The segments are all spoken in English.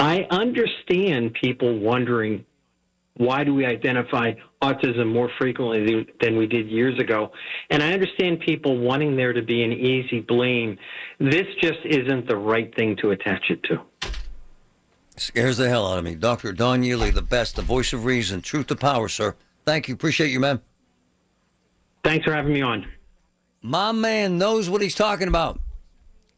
I understand people wondering, why do we identify autism more frequently than we did years ago? And I understand people wanting there to be an easy blame. This just isn't the right thing to attach it to. Scares the hell out of me. Dr. Don Yealy, the best, the voice of reason, truth to power, sir. Thank you. Appreciate you, man. Thanks for having me on. My man knows what he's talking about,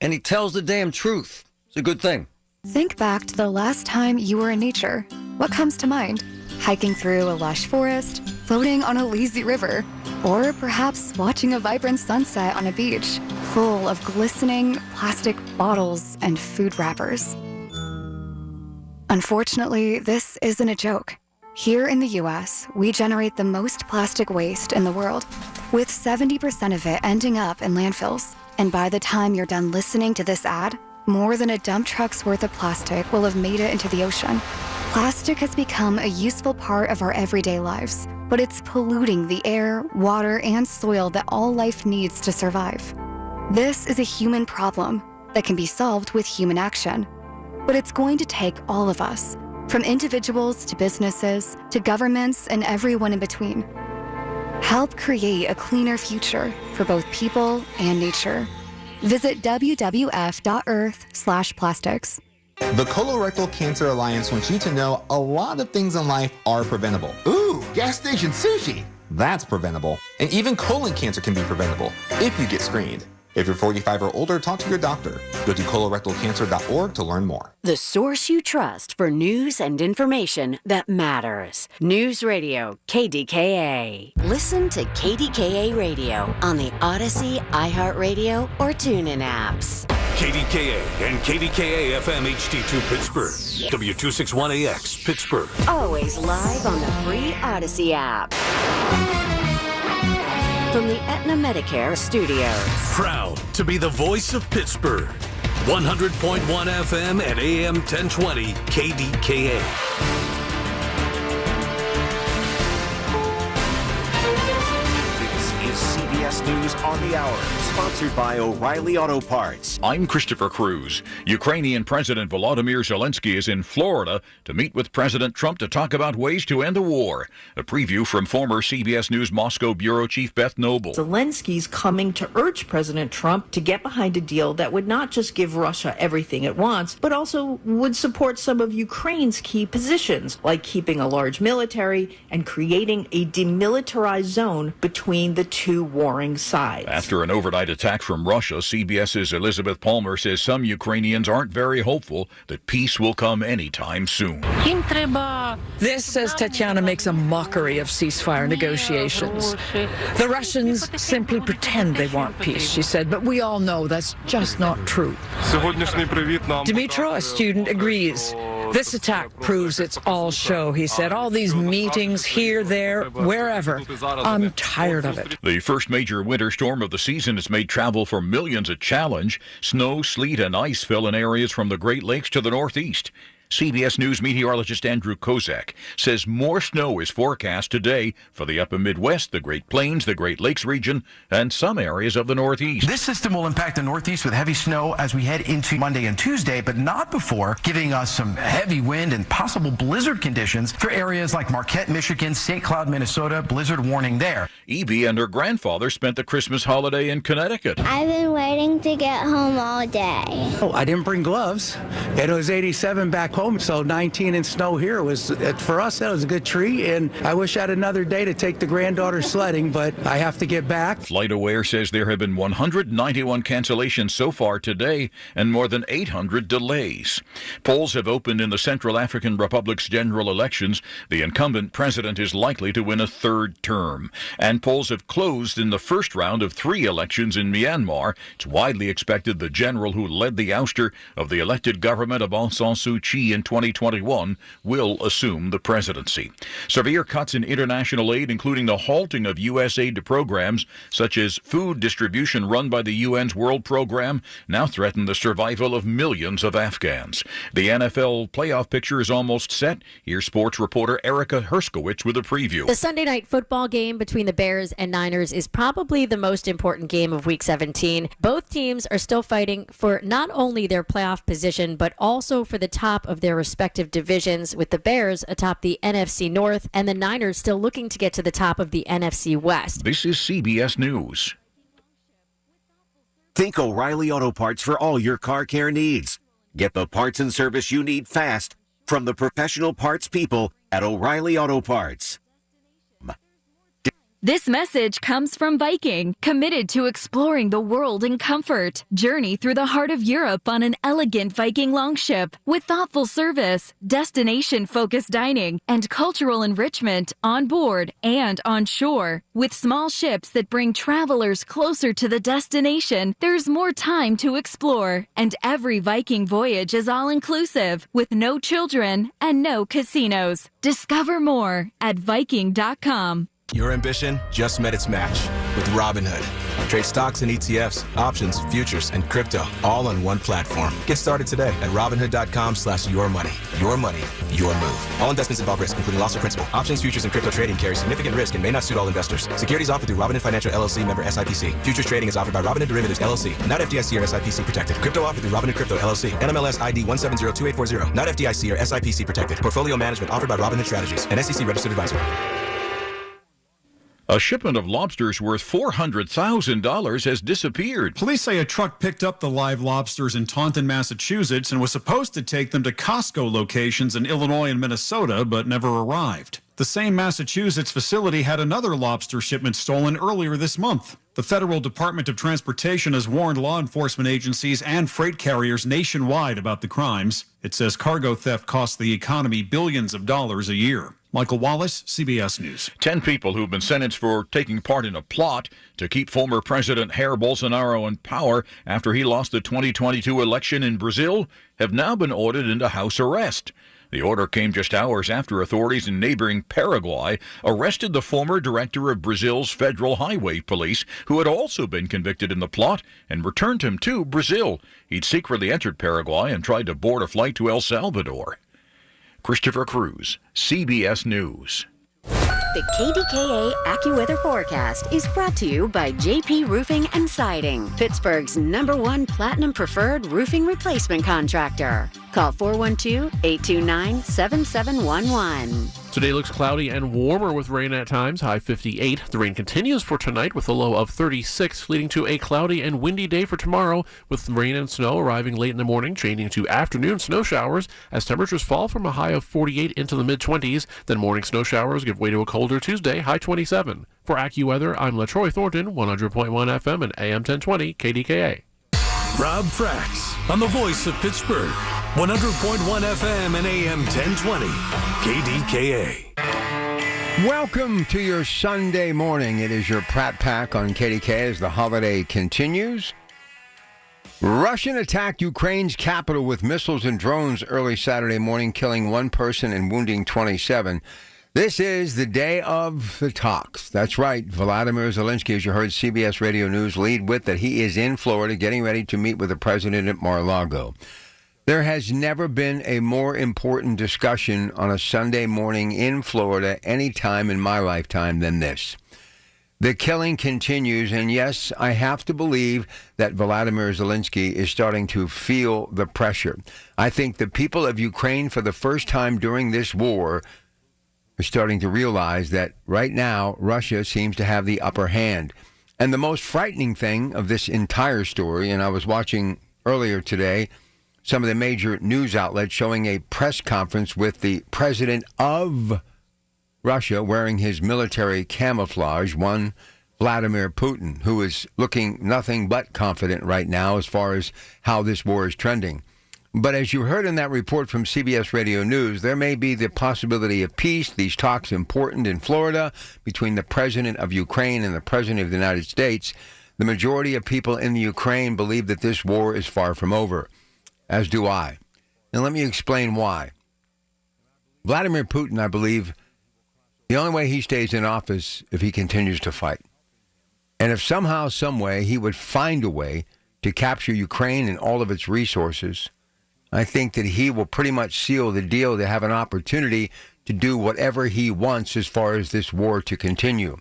and he tells the damn truth. It's a good thing. Think back to the last time you were in nature. What comes to mind? Hiking through a lush forest, floating on a lazy river, or perhaps watching a vibrant sunset on a beach full of glistening plastic bottles and food wrappers. Unfortunately, this isn't a joke. Here in the U.S., we generate the most plastic waste in the world, with 70% of it ending up in landfills. And by the time you're done listening to this ad, more than a dump truck's worth of plastic will have made it into the ocean. Plastic has become a useful part of our everyday lives, but it's polluting the air, water, and soil that all life needs to survive. This is a human problem that can be solved with human action. But it's going to take all of us, from individuals to businesses to governments and everyone in between. Help create a cleaner future for both people and nature. Visit wwf.earth/plastics. The Colorectal Cancer Alliance wants you to know a lot of things in life are preventable. Ooh, gas station sushi. That's preventable. And even colon cancer can be preventable if you get screened. If you're 45 or older, talk to your doctor. Go to colorectalcancer.org to learn more. The source you trust for news and information that matters. News Radio, KDKA. Listen to KDKA Radio on the Odyssey, iHeartRadio, or TuneIn apps. KDKA and KDKA-FM HD2 Pittsburgh. W261AX Pittsburgh. Always live on the free Odyssey app. From the Aetna Medicare Studios. Proud to be the voice of Pittsburgh. 100.1 FM and AM 1020 KDKA. CBS News on the Hour, sponsored by O'Reilly Auto Parts. I'm Christopher Cruz. Ukrainian President Volodymyr Zelensky is in Florida to meet with President Trump to talk about ways to end the war. A preview from former CBS News Moscow Bureau Chief Beth Noble. Zelensky's coming to urge President Trump to get behind a deal that would not just give Russia everything it wants, but also would support some of Ukraine's key positions, like keeping a large military and creating a demilitarized zone between the two warring sides. After an overnight attack from Russia, CBS's Elizabeth Palmer says some Ukrainians aren't very hopeful that peace will come anytime soon. This, says Tatiana, makes a mockery of ceasefire negotiations. The Russians simply pretend they want peace, she said, but we all know that's just not true. Dmitro, a student, agrees. This attack proves it's all show, he said. All these meetings here, there, wherever. I'm tired of it. The first major winter storm of the season has made travel for millions a challenge. Snow, sleet, and ice fell in areas from the Great Lakes to the Northeast. CBS News meteorologist Andrew Kozak says more snow is forecast today for the upper Midwest, the Great Plains, the Great Lakes region, and some areas of the Northeast. This system will impact the Northeast with heavy snow as we head into Monday and Tuesday, but not before, giving us some heavy wind and possible blizzard conditions for areas like Marquette, Michigan, St. Cloud, Minnesota, blizzard warning there. Evie and her grandfather spent the Christmas holiday in Connecticut. I've been waiting to get home all day. Oh, I didn't bring gloves. It was 87 back home, so 19 in snow here was, for us, that was a good treat, and I wish I had another day to take the granddaughter sledding, but I have to get back. FlightAware says there have been 191 cancellations so far today and more than 800 delays. Polls have opened in the Central African Republic's general elections. The incumbent president is likely to win a third term. And polls have closed in the first round of 3 elections in Myanmar. It's widely expected the general who led the ouster of the elected government of Aung San Suu Kyi in 2021 will assume the presidency. Severe cuts in international aid, including the halting of U.S. aid to programs such as food distribution run by the UN's World Program, now threaten the survival of millions of Afghans. The NFL playoff picture is almost set. Here's sports reporter Erica Herskowitz with a preview. The Sunday night football game between the Bears Bears and Niners is probably the most important game of Week 17. Both teams are still fighting for not only their playoff position, but also for the top of their respective divisions, with the Bears atop the NFC North and the Niners still looking to get to the top of the NFC West. This is CBS News. Think O'Reilly Auto Parts for all your car care needs. Get the parts and service you need fast from the professional parts people at O'Reilly Auto Parts. This message comes from Viking, committed to exploring the world in comfort. Journey through the heart of Europe on an elegant Viking longship with thoughtful service, destination-focused dining, and cultural enrichment on board and on shore. With small ships that bring travelers closer to the destination, there's more time to explore. And every Viking voyage is all-inclusive, with no children and no casinos. Discover more at Viking.com. Your ambition just met its match with Robinhood. Trade stocks and ETFs, options, futures, and crypto all on one platform. Get started today at Robinhood.com/yourmoney. Your money, your move. All investments involve risk, including loss of principal. Options, futures, and crypto trading carry significant risk and may not suit all investors. Securities offered through Robinhood Financial LLC, member SIPC. Futures trading is offered by Robinhood Derivatives LLC, not FDIC or SIPC protected. Crypto offered through Robinhood Crypto LLC, NMLS ID 1702840, not FDIC or SIPC protected. Portfolio management offered by Robinhood Strategies, an SEC registered advisor. A shipment of lobsters worth $400,000 has disappeared. Police say a truck picked up the live lobsters in Taunton, Massachusetts, and was supposed to take them to Costco locations in Illinois and Minnesota, but never arrived. The same Massachusetts facility had another lobster shipment stolen earlier this month. The Federal Department of Transportation has warned law enforcement agencies and freight carriers nationwide about the crimes. It says cargo theft costs the economy billions of dollars a year. Michael Wallace, CBS News. 10 people who've been sentenced for taking part in a plot to keep former President Jair Bolsonaro in power after he lost the 2022 election in Brazil have now been ordered into house arrest. The order came just hours after authorities in neighboring Paraguay arrested the former director of Brazil's Federal Highway Police, who had also been convicted in the plot, and returned him to Brazil. He'd secretly entered Paraguay and tried to board a flight to El Salvador. Christopher Cruz, CBS News. The KDKA AccuWeather forecast is brought to you by JP Roofing and Siding, Pittsburgh's #1 Platinum Preferred Roofing Replacement Contractor. Call 412-829-7711. Today looks cloudy and warmer with rain at times, high 58. The rain continues for tonight with a low of 36, leading to a cloudy and windy day for tomorrow, with rain and snow arriving late in the morning, changing to afternoon snow showers as temperatures fall from a high of 48 into the mid-20s. Then morning snow showers give way to a colder Tuesday, high 27. For AccuWeather, I'm LaTroy Thornton, 100.1 FM and AM 1020 KDKA. Rob Fracks on the voice of Pittsburgh, 100.1 FM and AM 1020 KDKA. Welcome to your Sunday morning. It is your Pratt Pack on KDKA as the holiday continues. Russian attacked Ukraine's capital with missiles and drones early Saturday morning, killing one person and wounding 27. This is the day of the talks. That's right. Vladimir Zelensky, as you heard CBS Radio News lead with, that he is in Florida getting ready to meet with the president at Mar-a-Lago. There has never been a more important discussion on a Sunday morning in Florida any time in my lifetime than this. The killing continues, and yes, I have to believe that Vladimir Zelensky is starting to feel the pressure. I think the people of Ukraine, for the first time during this war, are starting to realize that right now Russia seems to have the upper hand. And the most frightening thing of this entire story, and I was watching earlier today some of the major news outlets showing a press conference with the president of Russia wearing his military camouflage, one Vladimir Putin, who is looking nothing but confident right now as far as how this war is trending. But as you heard in that report from CBS Radio News, there may be the possibility of peace. These talks important in Florida between the president of Ukraine and the president of the United States. The majority of people in the Ukraine believe that this war is far from over, as do I. And let me explain why. Vladimir Putin, I believe, the only way he stays in office if he continues to fight. And if somehow, some way, he would find a way to capture Ukraine and all of its resources, I think that he will pretty much seal the deal to have an opportunity to do whatever he wants as far as this war to continue.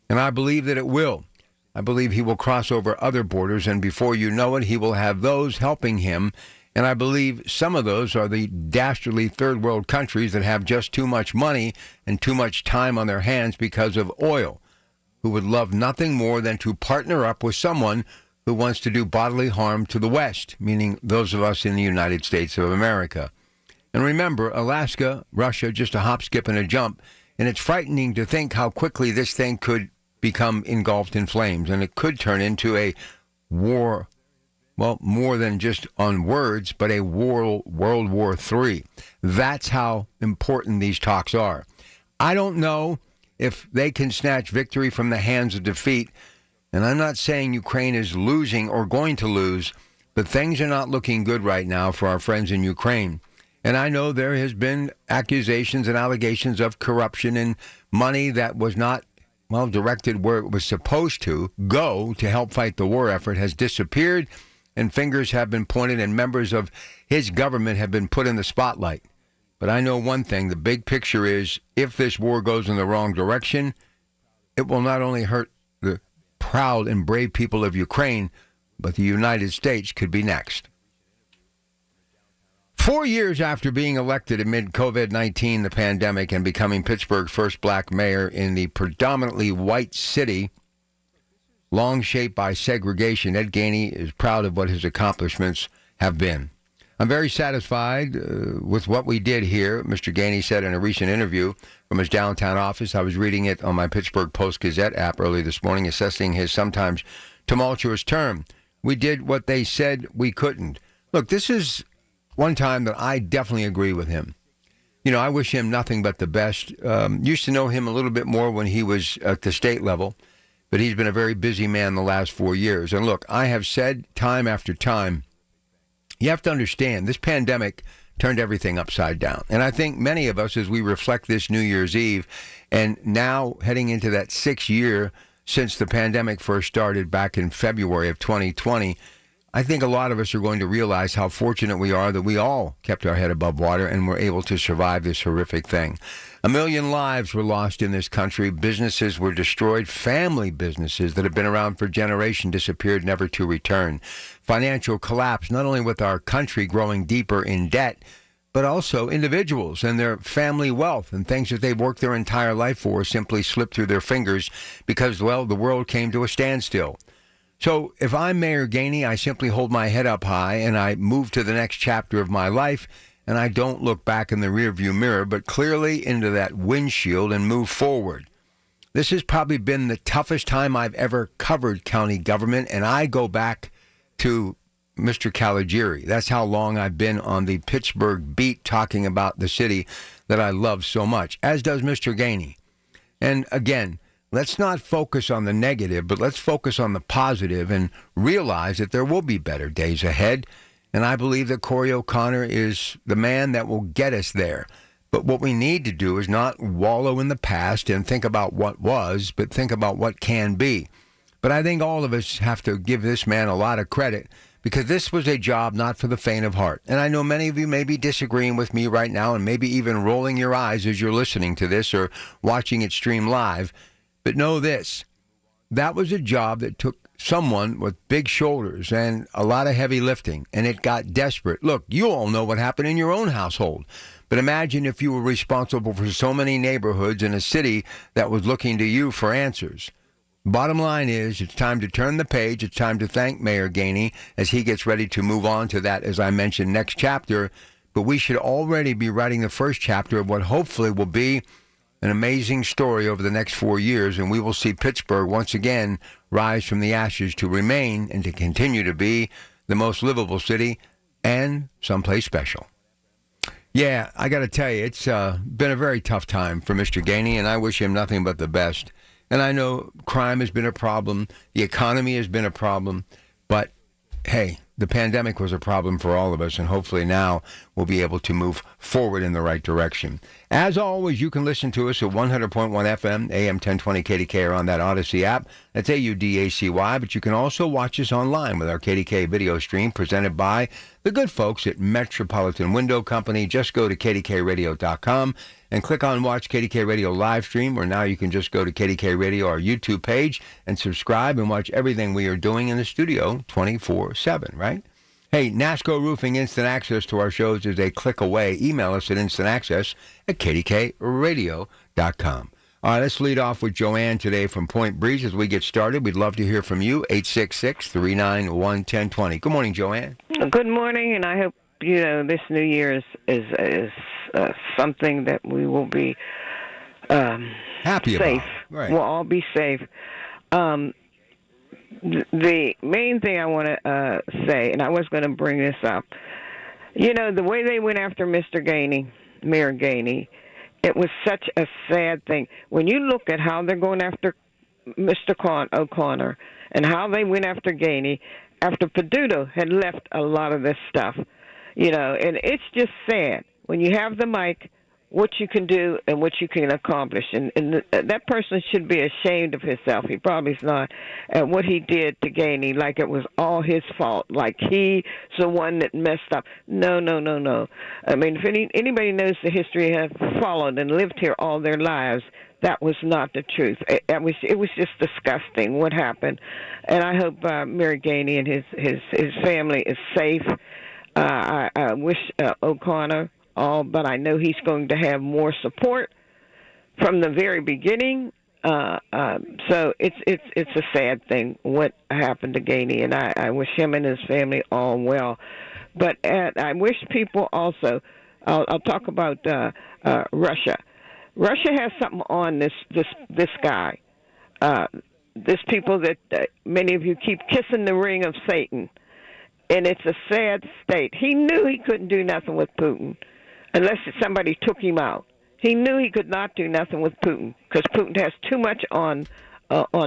And I believe that it will. I believe he will cross over other borders, and before you know it, he will have those helping him. And I believe some of those are the dastardly third world countries that have just too much money and too much time on their hands because of oil, who would love nothing more than to partner up with someone who wants to do bodily harm to the West, meaning those of us in the United States of America. And remember, Alaska, Russia, just a hop, skip, and a jump. And it's frightening to think how quickly this thing could become engulfed in flames, and it could turn into a war, well, more than just on words, but a World War III. That's how important these talks are. I don't know if they can snatch victory from the hands of defeat, and I'm not saying Ukraine is losing or going to lose, but things are not looking good right now for our friends in Ukraine. And I know there has been accusations and allegations of corruption and money that was not, well, directed where it was supposed to go to help fight the war effort has disappeared, and fingers have been pointed and members of his government have been put in the spotlight. But I know one thing, the big picture is if this war goes in the wrong direction, it will not only hurt the proud and brave people of Ukraine, but the United States could be next. 4 years after being elected amid COVID-19, the pandemic, and becoming Pittsburgh's first black mayor in the predominantly white city, long shaped by segregation, Ed Gainey is proud of what his accomplishments have been. I'm very satisfied with what we did here, Mr. Gainey said in a recent interview from his downtown office. I was reading it on my Pittsburgh Post-Gazette app early this morning, assessing his sometimes tumultuous term. We did what they said we couldn't. Look, this is one time that I definitely agree with him. You know, I wish him nothing but the best. Used to know him a little bit more when he was at the state level, but he's been a very busy man the last 4 years. And look, I have said time after time, you have to understand, this pandemic turned everything upside down. And I think many of us, as we reflect this New Year's Eve, and now heading into that 6th year since the pandemic first started back in February of 2020, I think a lot of us are going to realize how fortunate we are that we all kept our head above water and were able to survive this horrific thing. 1 million lives were lost in this country. Businesses were destroyed. Family businesses that have been around for generations disappeared, never to return. Financial collapse, not only with our country growing deeper in debt, but also individuals and their family wealth and things that they've worked their entire life for simply slipped through their fingers because, well, the world came to a standstill. So if I'm Mayor Gainey, I simply hold my head up high and I move to the next chapter of my life, and I don't look back in the rearview mirror, but clearly into that windshield and move forward. This has probably been the toughest time I've ever covered county government, and I go back to Mr. Caligiuri. That's how long I've been on the Pittsburgh beat talking about the city that I love so much, as does Mr. Gainey. And again, let's not focus on the negative, but let's focus on the positive and realize that there will be better days ahead. And I believe that Corey O'Connor is the man that will get us there. But what we need to do is not wallow in the past and think about what was, but think about what can be. But I think all of us have to give this man a lot of credit because this was a job not for the faint of heart. And I know many of you may be disagreeing with me right now and maybe even rolling your eyes as you're listening to this or watching it stream live. But know this, that was a job that took someone with big shoulders and a lot of heavy lifting, and it got desperate. Look, you all know what happened in your own household, but imagine if you were responsible for so many neighborhoods in a city that was looking to you for answers. Bottom line is, it's time to turn the page. It's time to thank Mayor Gainey as he gets ready to move on to that, as I mentioned, next chapter. But we should already be writing the first chapter of what hopefully will be an amazing story over the next 4 years, and we will see Pittsburgh once again rise from the ashes to remain and to continue to be the most livable city and someplace special. Yeah, I got to tell you, it's been a very tough time for Mr. Gainey, and I wish him nothing but the best. And I know crime has been a problem, the economy has been a problem, but hey, the pandemic was a problem for all of us, and hopefully now we'll be able to move forward in the right direction. As always, you can listen to us at 100.1 FM, AM 1020 KDKA, or on that Odyssey app. That's AUDACY, but you can also watch us online with our KDKA video stream presented by the good folks at Metropolitan Window Company. Just go to kdkradio.com and click on Watch KDK Radio live stream, or now you can just go to KDK Radio, our YouTube page, and subscribe and watch everything we are doing in the studio 24/7, right? Hey, NASCO Roofing Instant Access to our shows is a click away. Email us at instantaccess@kdkradio.com. All right, let's lead off with Joanne today from Point Breeze as we get started. We'd love to hear from you, 866-391-1020. Good morning, Joanne. Good morning, and I hope, this new year is something that we will be happy safe. about. Right. We'll all be safe. The main thing I want to say, and I was going to bring this up, the way they went after Mr. Gainey, Mayor Gainey, it was such a sad thing. When you look at how they're going after Mr. O'Connor and how they went after Gainey, after Peduto had left a lot of this stuff, and it's just sad when you have the mic, what you can do and what you can accomplish. And that person should be ashamed of himself. He probably is not. At what he did to Gainey, like it was all his fault, like he's the one that messed up. No. I mean, if anybody knows the history, have followed and lived here all their lives, that was not the truth. It was just disgusting what happened. And I hope Mayor Gainey and his family is safe. I wish O'Connor but I know he's going to have more support from the very beginning. So it's a sad thing what happened to Gainey, and I wish him and his family all well. But I wish people also. I'll talk about Russia. Russia has something on this guy. This people that many of you keep kissing the ring of Satan, and it's a sad state. He knew he couldn't do nothing with Putin unless somebody took him out. He knew he could not do nothing with Putin because Putin has too much on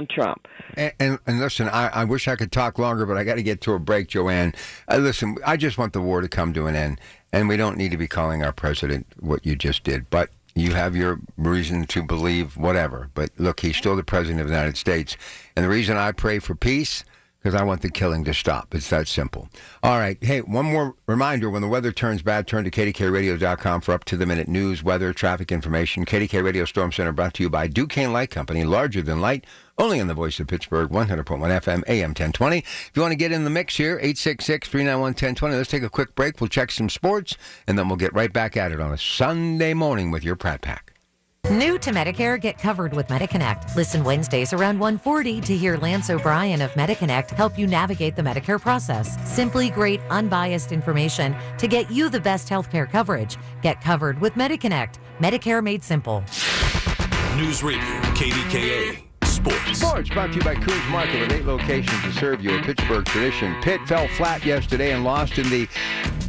Trump. And listen, I wish I could talk longer, but I got to get to a break, Joanne. Listen, I just want the war to come to an end, and we don't need to be calling our president what you just did. But you have your reason to believe whatever. But look, he's still the president of the United States. And the reason I pray for peace, because I want the killing to stop. It's that simple. All right. Hey, one more reminder. When the weather turns bad, turn to KDKRadio.com for up-to-the-minute news, weather, traffic information. KDK Radio Storm Center brought to you by Duquesne Light Company, larger than light, only on the voice of Pittsburgh, 100.1 FM, AM 1020. If you want to get in the mix here, 866-391-1020. Let's take a quick break. We'll check some sports, and then we'll get right back at it on a Sunday morning with your Pratt Pack. New to Medicare, get covered with MediConnect. Listen Wednesdays around 1:40 to hear Lance O'Brien of MediConnect help you navigate the Medicare process. Simply great, unbiased information to get you the best healthcare coverage. Get covered with MediConnect. Medicare made simple. News Radio, KDKA. Sports brought to you by Coons Market with 8 locations to serve you. A Pittsburgh tradition. Pitt fell flat yesterday and lost in the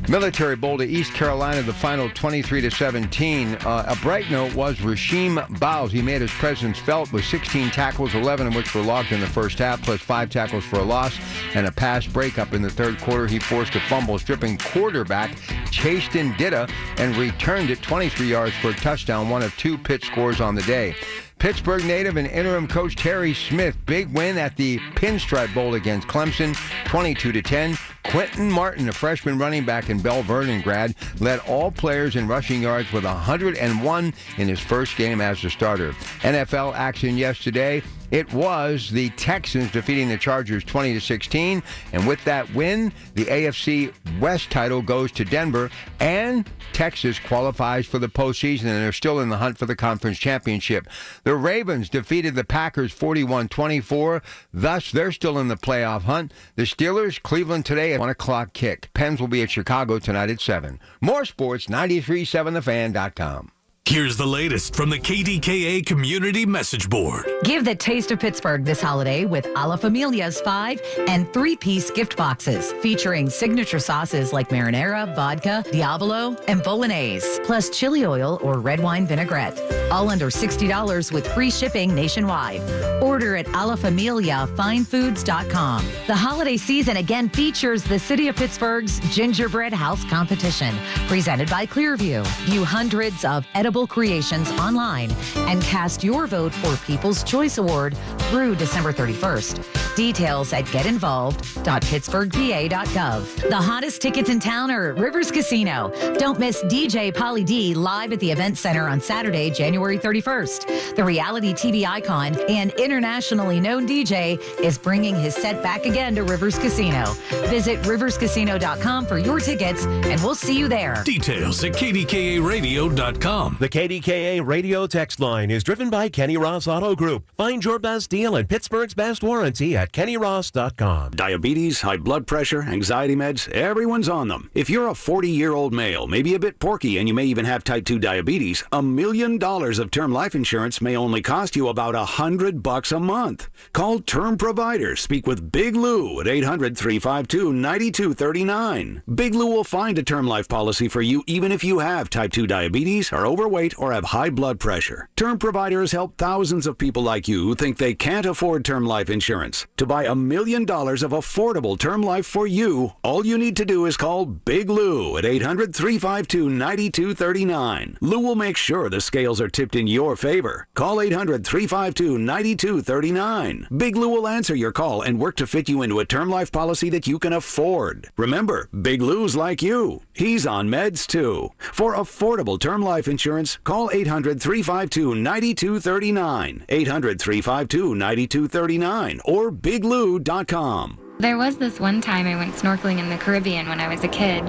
Military Bowl to East Carolina, the final 23-17. A bright note was Rasheem Bowles. He made his presence felt with 16 tackles, 11 of which were logged in the first half, plus 5 tackles for a loss and a pass breakup in the third quarter. He forced a fumble, stripping quarterback Chaston Ditta and returned it 23 yards for a touchdown, one of 2 Pitt scores on the day. Pittsburgh native and interim coach Terry Smith, big win at the Pinstripe Bowl against Clemson, 22-10. Quentin Martin, a freshman running back in Bell Vernon grad, led all players in rushing yards with 101 in his first game as a starter. NFL action yesterday. It was the Texans defeating the Chargers 20-16, and with that win, the AFC West title goes to Denver, and Texas qualifies for the postseason, and they're still in the hunt for the conference championship. The Ravens defeated the Packers 41-24, thus they're still in the playoff hunt. The Steelers, Cleveland today at 1 o'clock kick. Pens will be at Chicago tonight at 7. More sports, 93.7thefan.com. Here's the latest from the KDKA Community Message Board. Give the taste of Pittsburgh this holiday with A La Familia's 5 and 3-piece gift boxes featuring signature sauces like marinara, vodka, Diavolo, and bolognese, plus chili oil or red wine vinaigrette. All under $60 with free shipping nationwide. Order at alafamiliafinefoods.com. The holiday season again features the City of Pittsburgh's Gingerbread House Competition, presented by Clearview. View hundreds of edible creations online and cast your vote for People's Choice Award through December 31st. Details at getinvolved.pittsburghpa.gov. The hottest tickets in town are at Rivers Casino. Don't miss DJ Polly D live at the Event Center on Saturday, January 31st. The reality TV icon and internationally known DJ is bringing his set back again to Rivers Casino. Visit riverscasino.com for your tickets, and we'll see you there. Details at KDKARadio.com. The KDKA Radio text line is driven by Kenny Ross Auto Group. Find your best deal and Pittsburgh's best warranty at kennyross.com. Diabetes, high blood pressure, anxiety meds, everyone's on them. If you're a 40-year-old male, maybe a bit porky, and you may even have type 2 diabetes, $1 million of term life insurance may only cost you about $100 a month. Call Term Provider. Speak with Big Lou at 800-352-9239. Big Lou will find a term life policy for you even if you have type 2 diabetes, are overweight, or have high blood pressure. Term Providers help thousands of people like you who think they can't afford term life insurance. To buy $1 million of affordable term life for you, all you need to do is call Big Lou at 800-352-9239. Lou will make sure the scales are tipped in your favor. Call 800-352-9239. Big Lou will answer your call and work to fit you into a term life policy that you can afford. Remember, Big Lou's like you. He's on meds too. For affordable term life insurance, call 800-352-9239. 800-352-9239 or biglou.com. There was this one time I went snorkeling in the Caribbean when I was a kid.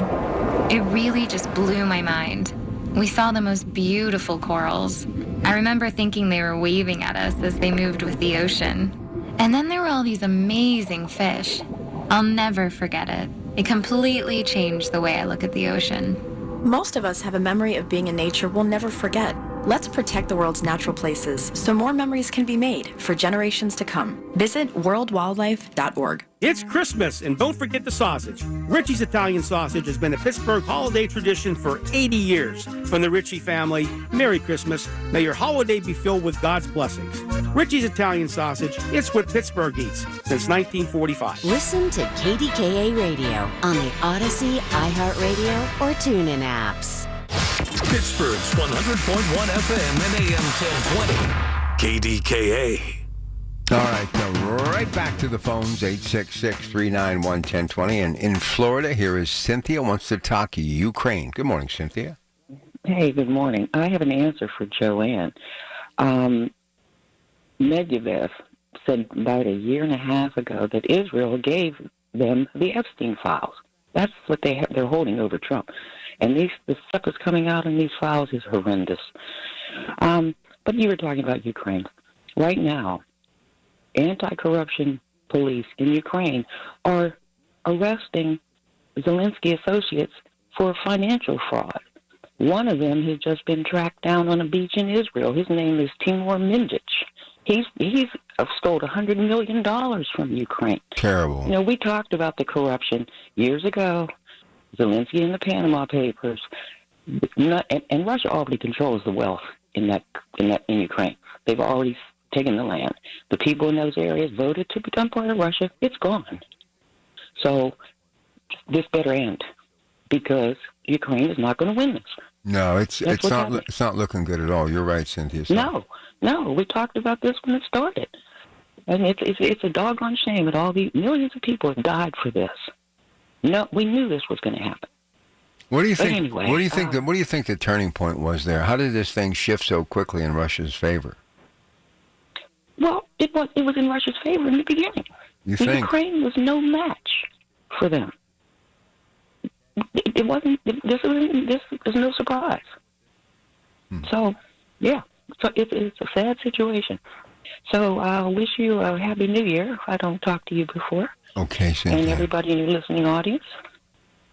It really just blew my mind. We saw the most beautiful corals. I remember thinking they were waving at us as they moved with the ocean. And then there were all these amazing fish. I'll never forget it. It completely changed the way I look at the ocean. Most of us have a memory of being in nature we'll never forget. Let's protect the world's natural places so more memories can be made for generations to come. Visit worldwildlife.org. It's Christmas, and don't forget the sausage. Richie's Italian Sausage has been a Pittsburgh holiday tradition for 80 years. From the Ritchie family, Merry Christmas. May your holiday be filled with God's blessings. Richie's Italian Sausage, it's what Pittsburgh eats since 1945. Listen to KDKA Radio on the Odyssey, iHeartRadio, or TuneIn apps. Pittsburgh's 100.1 FM and AM 1020. KDKA. All right, right back to the phones, 866-391-1020. And in Florida, here is Cynthia wants to talk Ukraine. Good morning, Cynthia. Hey, good morning. I have an answer for Joanne. Medvedev said about a year and a half ago that Israel gave them the Epstein files. That's what they're holding over Trump. And the stuff that's coming out in these files is horrendous. But you were talking about Ukraine. Right now, anti-corruption police in Ukraine are arresting Zelensky associates for financial fraud. One of them has just been tracked down on a beach in Israel. His name is Timur Mindic. He's stole $100 million from Ukraine. Terrible. You know, we talked about the corruption years ago. Zelensky in the Panama Papers, and Russia already controls the wealth in Ukraine. They've already taken the land. The people in those areas voted to become part of Russia. It's gone. So this better end because Ukraine is not going to win this. No, it's not looking good at all. You're right, Cynthia. No, we talked about this when it started, and it's a doggone shame that all these millions of people have died for this. No, we knew this was going to happen. What do you think? Anyway, what do you think? What do you think the turning point was there? How did this thing shift so quickly in Russia's favor? Well, it was in Russia's favor in the beginning. You think? Ukraine was no match for them. It wasn't. This was no surprise. So, yeah. So it's a sad situation. So I wish you a happy New Year. If I don't talk to you before. Okay, Cynthia. And everybody in your listening audience.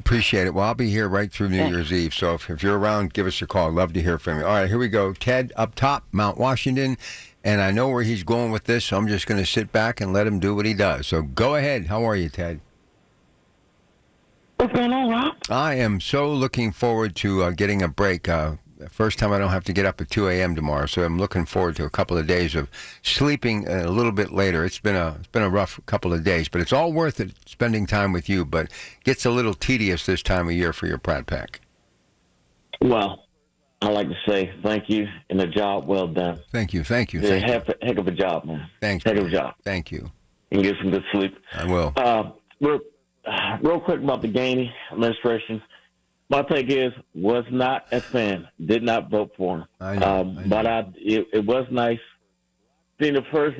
Appreciate it. Well, I'll be here right through New Year's Eve. So if you're around, give us a call. I'd love to hear from you. All right, here we go. Ted up top, Mount Washington. And I know where he's going with this, so I'm just going to sit back and let him do what he does. So go ahead. How are you, Ted? What's going on, Rob? I am so looking forward to getting a break. First time I don't have to get up at 2 a.m. tomorrow, so I'm looking forward to a couple of days of sleeping a little bit later. It's been a rough couple of days, but it's all worth it spending time with you. But it gets a little tedious this time of year for your Pratt Pack. Well, I like to say thank you and a job well done. Thank you. Heck of a job, man. Thanks. Heck of a job. Thank you. and get some good sleep. I will. Real quick about the Gainey administration. My take is, was not a fan. Did not vote for him. I know. But it was nice being the first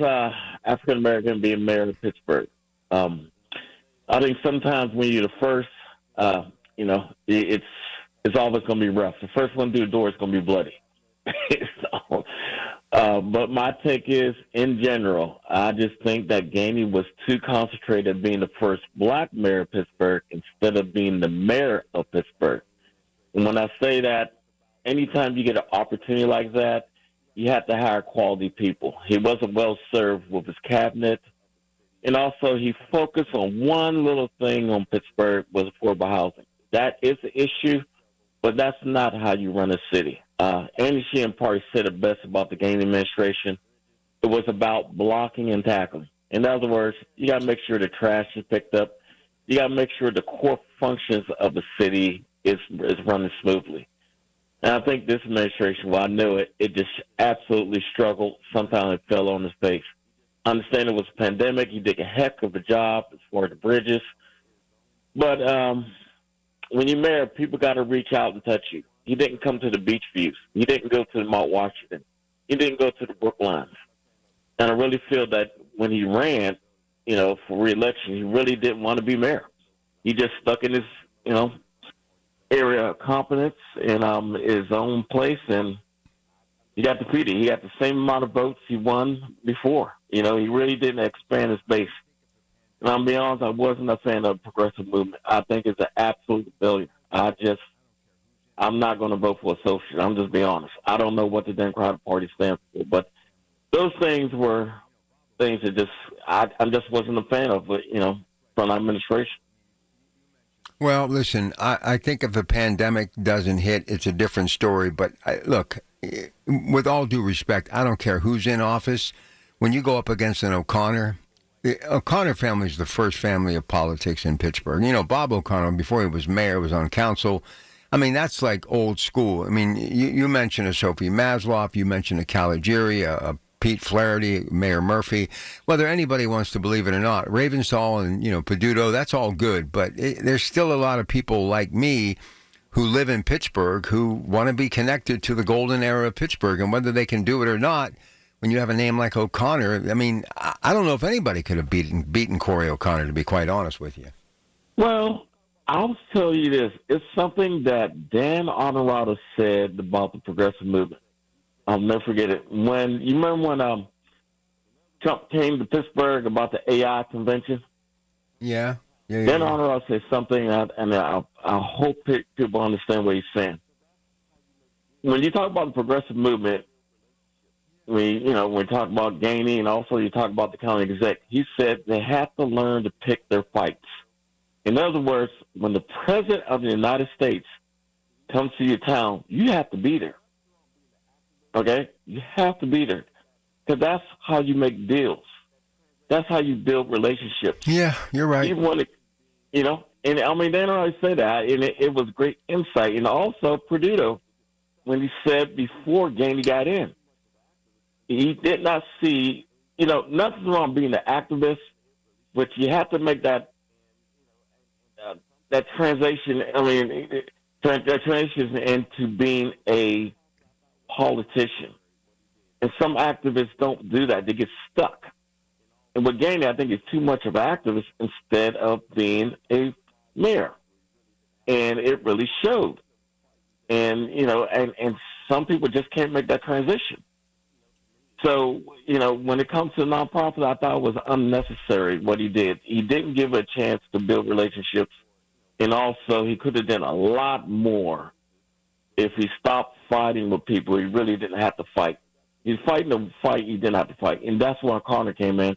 African-American being mayor of Pittsburgh. I think sometimes when you're the first, it's always going to be rough. The first one through the door is going to be bloody. So, but my take is, in general, I just think that Gainey was too concentrated on being the first black mayor of Pittsburgh instead of being the mayor of Pittsburgh. And when I say that, anytime you get an opportunity like that, you have to hire quality people. He wasn't well served with his cabinet. And also, he focused on one little thing on Pittsburgh was affordable housing. That is an issue, but that's not how you run a city. Andy Sheehan probably said it best about the Gainey administration. It was about blocking and tackling. In other words, you got to make sure the trash is picked up. You got to make sure the core functions of the city is running smoothly. And I think this administration, while I knew it, it just absolutely struggled. Sometimes it fell on his face. I understand it was a pandemic. He did a heck of a job as far as the bridges. But when you're mayor, people got to reach out and touch you. He didn't come to the beach views. He didn't go to the Mount Washington. He didn't go to the Brooklines. And I really feel that when he ran, for re-election, he really didn't want to be mayor. He just stuck in his, area of competence in his own place, and he got defeated. He got the same amount of votes he won before. He really didn't expand his base. And I'll be honest, I wasn't a fan of the progressive movement. I think it's an absolute failure. I'm not going to vote for associate. I'm just being honest. I don't know what the Democratic Party stands for, but those things were things that I just wasn't a fan of, from the administration. Well, listen, I think if the pandemic doesn't hit, it's a different story. But look, with all due respect, I don't care who's in office. When you go up against an O'Connor, the O'Connor family is the first family of politics in Pittsburgh. Bob O'Connor, before he was mayor, was on council. I mean, that's like old school. I mean, you mentioned a Sophie Masloff, you mentioned a Caligiuri, a Pete Flaherty, Mayor Murphy. Whether anybody wants to believe it or not, Ravensall and, Peduto, that's all good. But there's still a lot of people like me who live in Pittsburgh who want to be connected to the golden era of Pittsburgh. And whether they can do it or not, when you have a name like O'Connor, I mean, I don't know if anybody could have beaten Corey O'Connor, to be quite honest with you. Well, I'll tell you this. It's something that Dan Honorado said about the progressive movement. I'll never forget it. You remember when Trump came to Pittsburgh about the AI convention? Yeah. Dan Honorado said something, and I hope people understand what he's saying. When you talk about the progressive movement, we talk about Gainey, and also you talk about the county exec. He said they have to learn to pick their fights. In other words, when the president of the United States comes to your town, you have to be there. Okay? You have to be there. Because that's how you make deals. That's how you build relationships. Yeah, you're right. You want to, and I mean, they don't always say that, and it was great insight. And also, Peduto, when he said before Gainey got in, he did not see, nothing's wrong being an activist, but you have to make that transition. I mean, that transition into being a politician. And some activists don't do that. They get stuck. And with Gainey, I think, is too much of an activist instead of being a mayor. And it really showed. And, and some people just can't make that transition. So, when it comes to nonprofit, I thought it was unnecessary what he did. He didn't give a chance to build relationships. And also, he could have done a lot more if he stopped fighting with people. He really didn't have to fight. He's fighting a fight he didn't have to fight. And that's where O'Connor came in.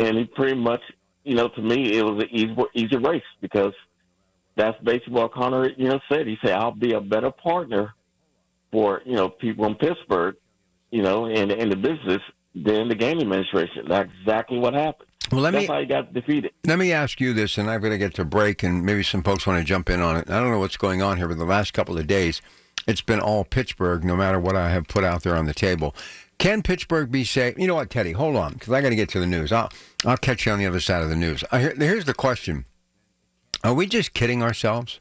And he pretty much, to me, it was an easy race because that's basically what O'Connor, said. He said, I'll be a better partner for, people in Pittsburgh, in the business than the Gainey administration. That's exactly what happened. Well, that's how he got defeated. Let me ask you this, and I'm going to get to break, and maybe some folks want to jump in on it. I don't know what's going on here, but the last couple of days, it's been all Pittsburgh, no matter what I have put out there on the table. Can Pittsburgh be safe? You know what, Teddy? Hold on, because I got to get to the news. I'll catch you on the other side of the news. Here's the question. Are we just kidding ourselves?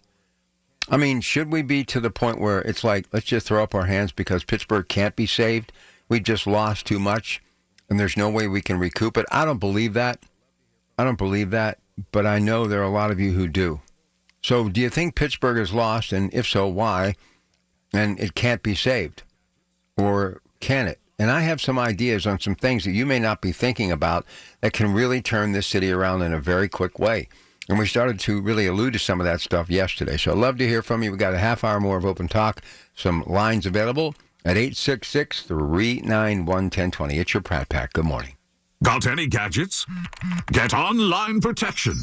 I mean, should we be to the point where it's like, let's just throw up our hands because Pittsburgh can't be saved? We just lost too much, and there's no way we can recoup it. I don't believe that. But I know there are a lot of you who do. So do you think Pittsburgh is lost, and if so, why? And it can't be saved? Or can it? And I have some ideas on some things that you may not be thinking about that can really turn this city around in a very quick way. And we started to really allude to some of that stuff yesterday. So I'd love to hear from you. We've got a half hour more of Open Talk. Some lines available at 866-391-1020. It's your Pratt Pack. Good morning. Got any gadgets? Get online protection.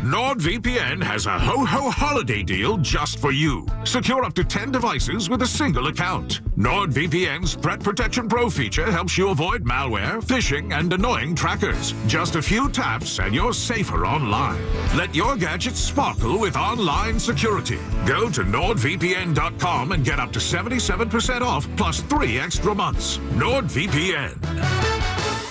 NordVPN has a ho-ho holiday deal just for you. Secure up to 10 devices with a single account. NordVPN's Threat Protection Pro feature helps you avoid malware, phishing, and annoying trackers. Just a few taps and you're safer online. Let your gadgets sparkle with online security. Go to NordVPN.com and get up to 77% off plus 3 extra months. NordVPN.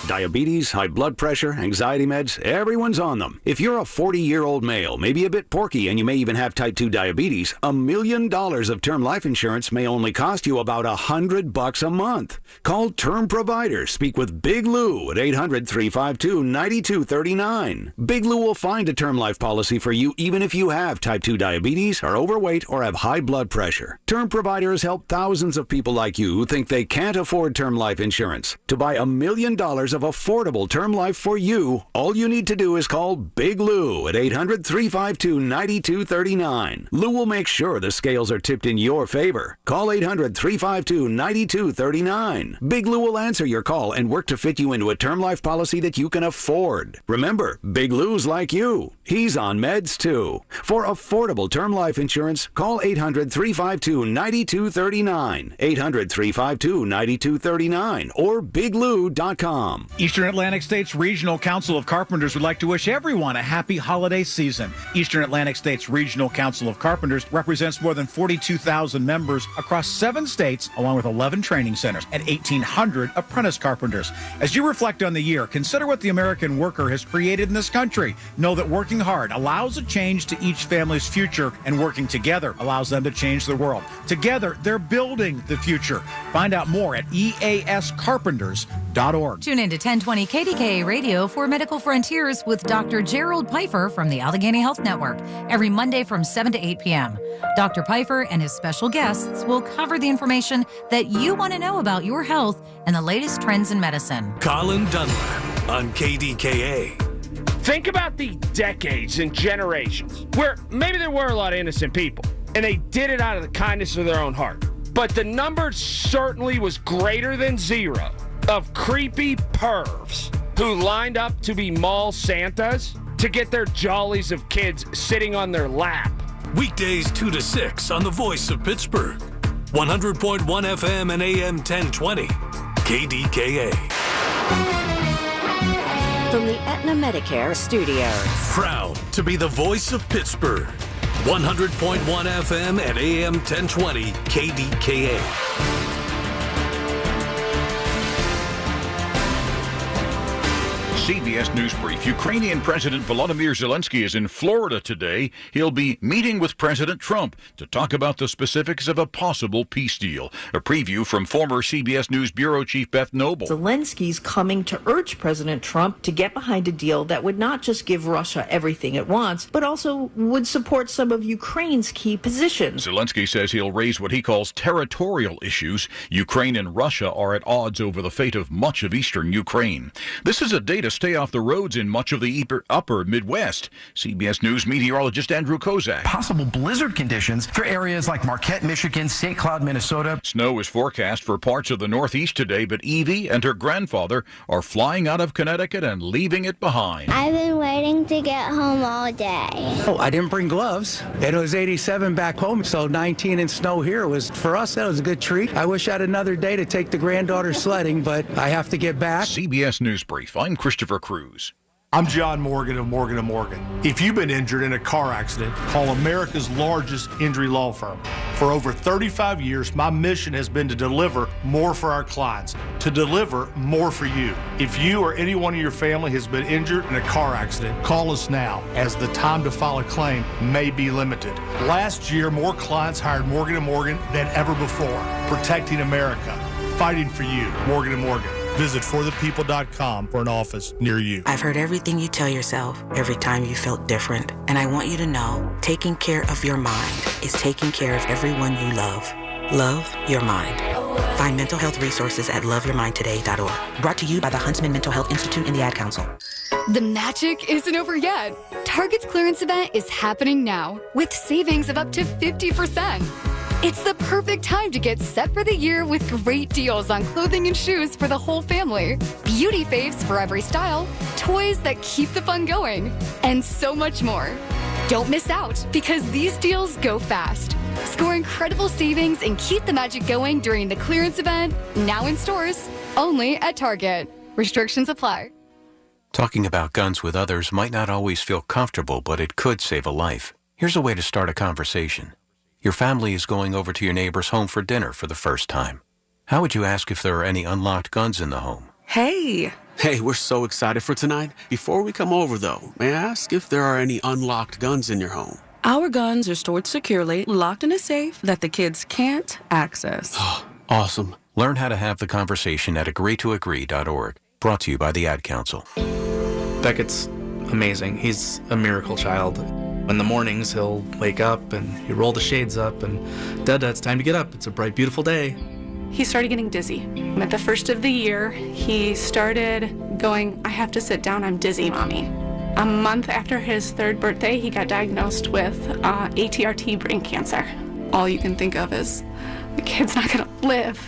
Diabetes, high blood pressure, anxiety meds, everyone's on them. If you're a 40-year-old male, maybe a bit porky, and you may even have type 2 diabetes, $1 million of term life insurance may only cost you about $100 a month. Call Term Provider. Speak with Big Lou at 800-352-9239. Big Lou will find a term life policy for you even if you have type 2 diabetes, are overweight, or have high blood pressure. Term Providers help thousands of people like you who think they can't afford term life insurance. To buy $1 million of affordable term life for you, all you need to do is call Big Lou at 800-352-9239. Lou will make sure the scales are tipped in your favor. Call 800-352-9239. Big Lou will answer your call and work to fit you into a term life policy that you can afford. Remember, Big Lou's like you. He's on meds too. For affordable term life insurance, call 800-352-9239. 800-352-9239 or biglou.com. Eastern Atlantic States Regional Council of Carpenters would like to wish everyone a happy holiday season. Eastern Atlantic States Regional Council of Carpenters represents more than 42,000 members across 7 states, along with 11 training centers and 1,800 apprentice carpenters. As you reflect on the year, consider what the American worker has created in this country. Know that working hard allows a change to each family's future, and working together allows them to change the world. Together, they're building the future. Find out more at eascarpenters.org. Tune in to 1020 KDKA Radio for Medical Frontiers with Dr. Gerald Pfeiffer from the Allegheny Health Network every Monday from 7 to 8 p.m. Dr. Pfeiffer and his special guests will cover the information that you want to know about your health and the latest trends in medicine. Colin Dunlap on KDKA. Think about the decades and generations where maybe there were a lot of innocent people and they did it out of the kindness of their own heart. But the number certainly was greater than zero of creepy pervs who lined up to be mall Santas to get their jollies of kids sitting on their lap. Weekdays 2 to 6 on the Voice of Pittsburgh. 100.1 FM and AM 1020. KDKA. From the Aetna Medicare studios. Proud to be the voice of Pittsburgh. 100.1 FM and AM 1020. KDKA. CBS News Brief. Ukrainian President Volodymyr Zelensky is in Florida today. He'll be meeting with President Trump to talk about the specifics of a possible peace deal. A preview from former CBS News Bureau Chief Beth Noble. Zelensky's coming to urge President Trump to get behind a deal that would not just give Russia everything it wants, but also would support some of Ukraine's key positions. Zelensky says he'll raise what he calls territorial issues. Ukraine and Russia are at odds over the fate of much of eastern Ukraine. This is a day to stay off the roads in much of the upper Midwest. CBS News meteorologist Andrew Kozak. Possible blizzard conditions for areas like Marquette, Michigan, St. Cloud, Minnesota. Snow is forecast for parts of the Northeast today, but Evie and her grandfather are flying out of Connecticut and leaving it behind. I've been waiting to get home all day. Oh, I didn't bring gloves. It was 87 back home, so 19 in snow here was, for us, that was a good treat. I wish I had another day to take the granddaughter sledding, but I have to get back. CBS News Brief. I'm Christopher Cruz. I'm John Morgan of Morgan & Morgan. If you've been injured in a car accident, call America's largest injury law firm. For over 35 years, my mission has been to deliver more for our clients, to deliver more for you. If you or anyone in your family has been injured in a car accident, call us now, as the time to file a claim may be limited. Last year, more clients hired Morgan & Morgan than ever before, protecting America, fighting for you. Morgan & Morgan. Visit forthepeople.com for an office near you. I've heard everything you tell yourself every time you felt different. And I want you to know, taking care of your mind is taking care of everyone you love. Love your mind. Find mental health resources at loveyourmindtoday.org. Brought to you by the Huntsman Mental Health Institute and the Ad Council. The magic isn't over yet. Target's clearance event is happening now with savings of up to 50%. It's the perfect time to get set for the year with great deals on clothing and shoes for the whole family, beauty faves for every style, toys that keep the fun going, and so much more. Don't miss out, because these deals go fast. Score incredible savings and keep the magic going during the clearance event, now in stores, only at Target. Restrictions apply. Talking about guns with others might not always feel comfortable, but it could save a life. Here's a way to start a conversation. Your family is going over to your neighbor's home for dinner for the first time. How would you ask if there are any unlocked guns in the home? Hey, we're so excited for tonight. Before we come over, though, may I ask if there are any unlocked guns in your home? Our guns are stored securely, locked in a safe that the kids can't access. Awesome. Learn how to have the conversation at agreetoagree.org. Brought to you by the Ad Council. Beckett's amazing. He's a miracle child. In the mornings, he'll wake up and he'll roll the shades up and, Dada, it's time to get up. It's a bright, beautiful day. He started getting dizzy. At the first of the year, he started going, I have to sit down, I'm dizzy, Mommy. A month after his 3rd birthday, he got diagnosed with ATRT brain cancer. All you can think of is, the kid's not gonna live.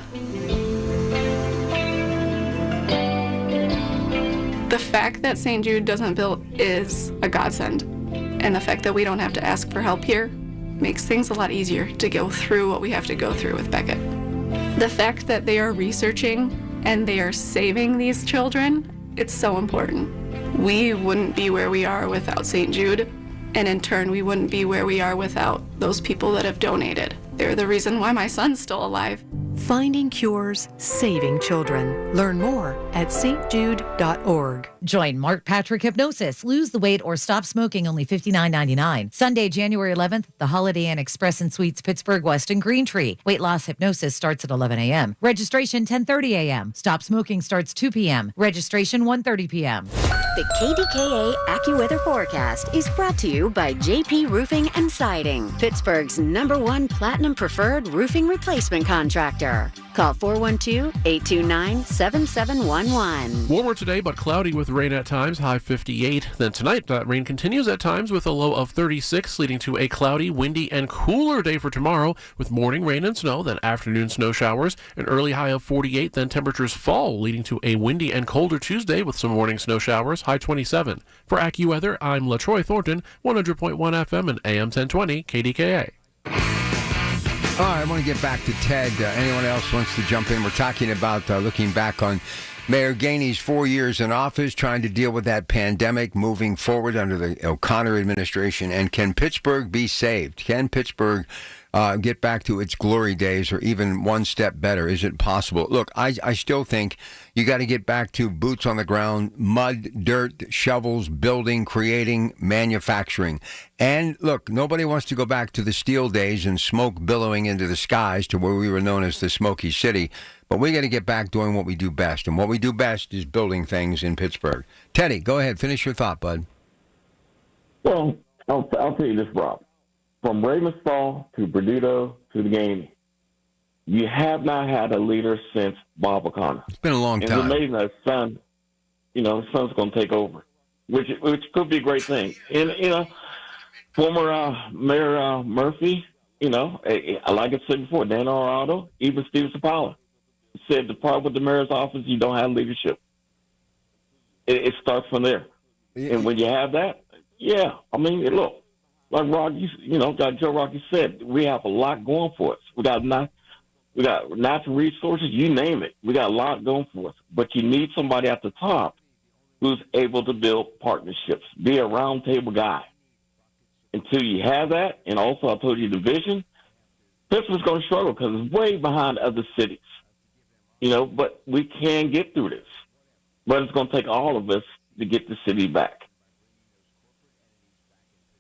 The fact that St. Jude doesn't bill is a godsend. And the fact that we don't have to ask for help here makes things a lot easier to go through what we have to go through with Beckett. The fact that they are researching and they are saving these children, it's so important. We wouldn't be where we are without St. Jude, and in turn, we wouldn't be where we are without those people that have donated. They're the reason why my son's still alive. Finding cures, saving children. Learn more at stjude.org. Join Mark Patrick Hypnosis. Lose the weight or stop smoking, only $59.99. Sunday, January 11th, the Holiday Inn Express and Suites, Pittsburgh West and Green Tree. Weight loss hypnosis starts at 11 a.m. Registration 10:30 a.m. Stop smoking starts 2 p.m. Registration 1:30 p.m. The KDKA AccuWeather forecast is brought to you by JP Roofing and Siding, Pittsburgh's #1 Platinum Preferred Roofing Replacement Contractor. Call 412-829-7711. Warmer today, but cloudy with rain at times, high 58. Then tonight, that rain continues at times with a low of 36, leading to a cloudy, windy, and cooler day for tomorrow with morning rain and snow, then afternoon snow showers, an early high of 48. Then temperatures fall, leading to a windy and colder Tuesday with some morning snow showers, high 27. For AccuWeather, I'm LaTroy Thornton, 100.1 FM and AM 1020 KDKA. All right, I want to get back to Ted. Anyone else wants to jump in? We're talking about looking back on Mayor Gainey's 4 years in office, trying to deal with that pandemic, moving forward under the O'Connor administration. And can Pittsburgh be saved? Can Pittsburgh get back to its glory days or even one step better? Is it possible? Look, I still think you got to get back to boots on the ground, mud, dirt, shovels, building, creating, manufacturing. And look, nobody wants to go back to the steel days and smoke billowing into the skies to where we were known as the Smoky City. But we got to get back doing what we do best. And what we do best is building things in Pittsburgh. Teddy, go ahead. Finish your thought, bud. Well, I'll tell you this, Rob. From Ravensthal to Berdito to the game, you have not had a leader since Bob O'Connor. It's been a long time. It's amazing that his son, his son's going to take over, which could be a great thing. And, former Mayor Murphy, like I said before, Dan Arado, even Steve Sapala said the problem with the mayor's office, you don't have leadership. It starts from there. And when you have that, look, like Rocky, like Joe Rocky said, we have a lot going for us. We got natural resources, you name it. We got a lot going for us. But you need somebody at the top who's able to build partnerships, be a roundtable guy. Until you have that, and also I told you the vision, Pittsburgh's going to struggle because it's way behind other cities. But we can get through this. But it's going to take all of us to get the city back.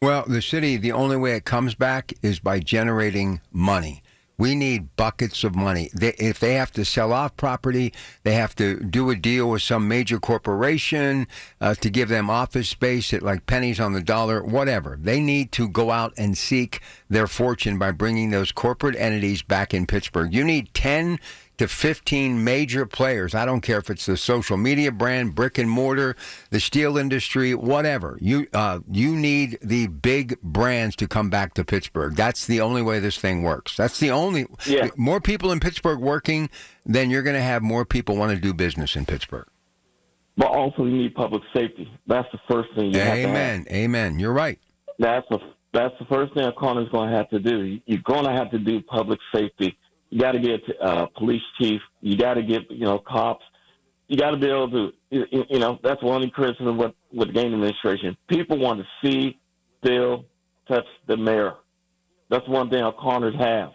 Well, the city, the only way it comes back is by generating money. We need buckets of money. If they have to sell off property, they have to do a deal with some major corporation to give them office space at like pennies on the dollar, whatever. They need to go out and seek their fortune by bringing those corporate entities back in Pittsburgh. You need 10 to 15 major players. I don't care if it's the social media brand, brick and mortar, the steel industry, whatever. You need the big brands to come back to Pittsburgh. That's the only way this thing works. That's the only. Yeah. More people in Pittsburgh working, then you're going to have more people want to do business in Pittsburgh. But also you need public safety. That's the first thing you have to have. Amen. You're right. That's the first thing a coroner's going to have to do. You're going to have to do public safety. You got to get police chief. You got to get cops. You got to be able to that's one of the criticisms with the Gainey administration. People want to see, feel, touch the mayor. That's one thing our corners have.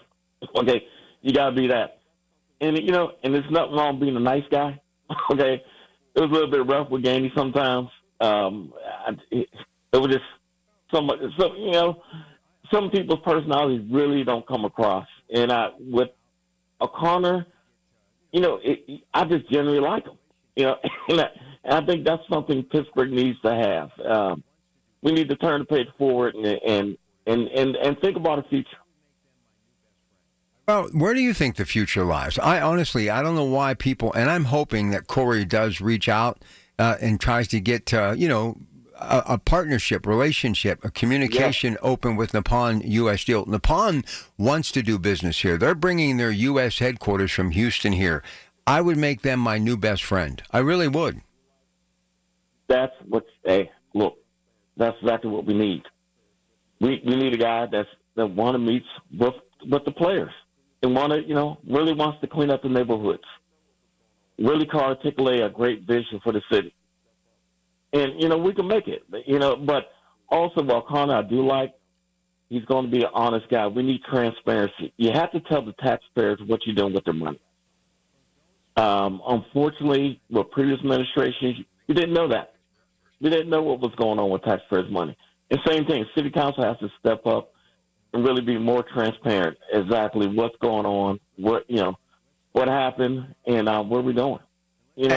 Okay, you got to be that. And and there's nothing wrong being a nice guy. Okay, it was a little bit rough with Gainey sometimes. It was just some people's personalities really don't come across. And with O'Connor, I just generally like him. And I think that's something Pittsburgh needs to have. We need to turn the page forward and think about the future. Well, where do you think the future lies? I don't know why people, and I'm hoping that Corey does reach out and tries to get, a partnership, relationship, a communication open with Nippon U.S. Steel. Nippon wants to do business here. They're bringing their U.S. headquarters from Houston here. I would make them my new best friend. I really would. That's exactly what we need. We need a guy that want to meet with the players and really wants to clean up the neighborhoods. Really articulate a great vision for the city. And, we can make it, but also O'Connor, I do like, he's going to be an honest guy. We need transparency. You have to tell the taxpayers what you're doing with their money. Unfortunately, with previous administrations, you didn't know that. We didn't know what was going on with taxpayers' money. And same thing, city council has to step up and really be more transparent exactly what's going on, what happened, and where we're going. And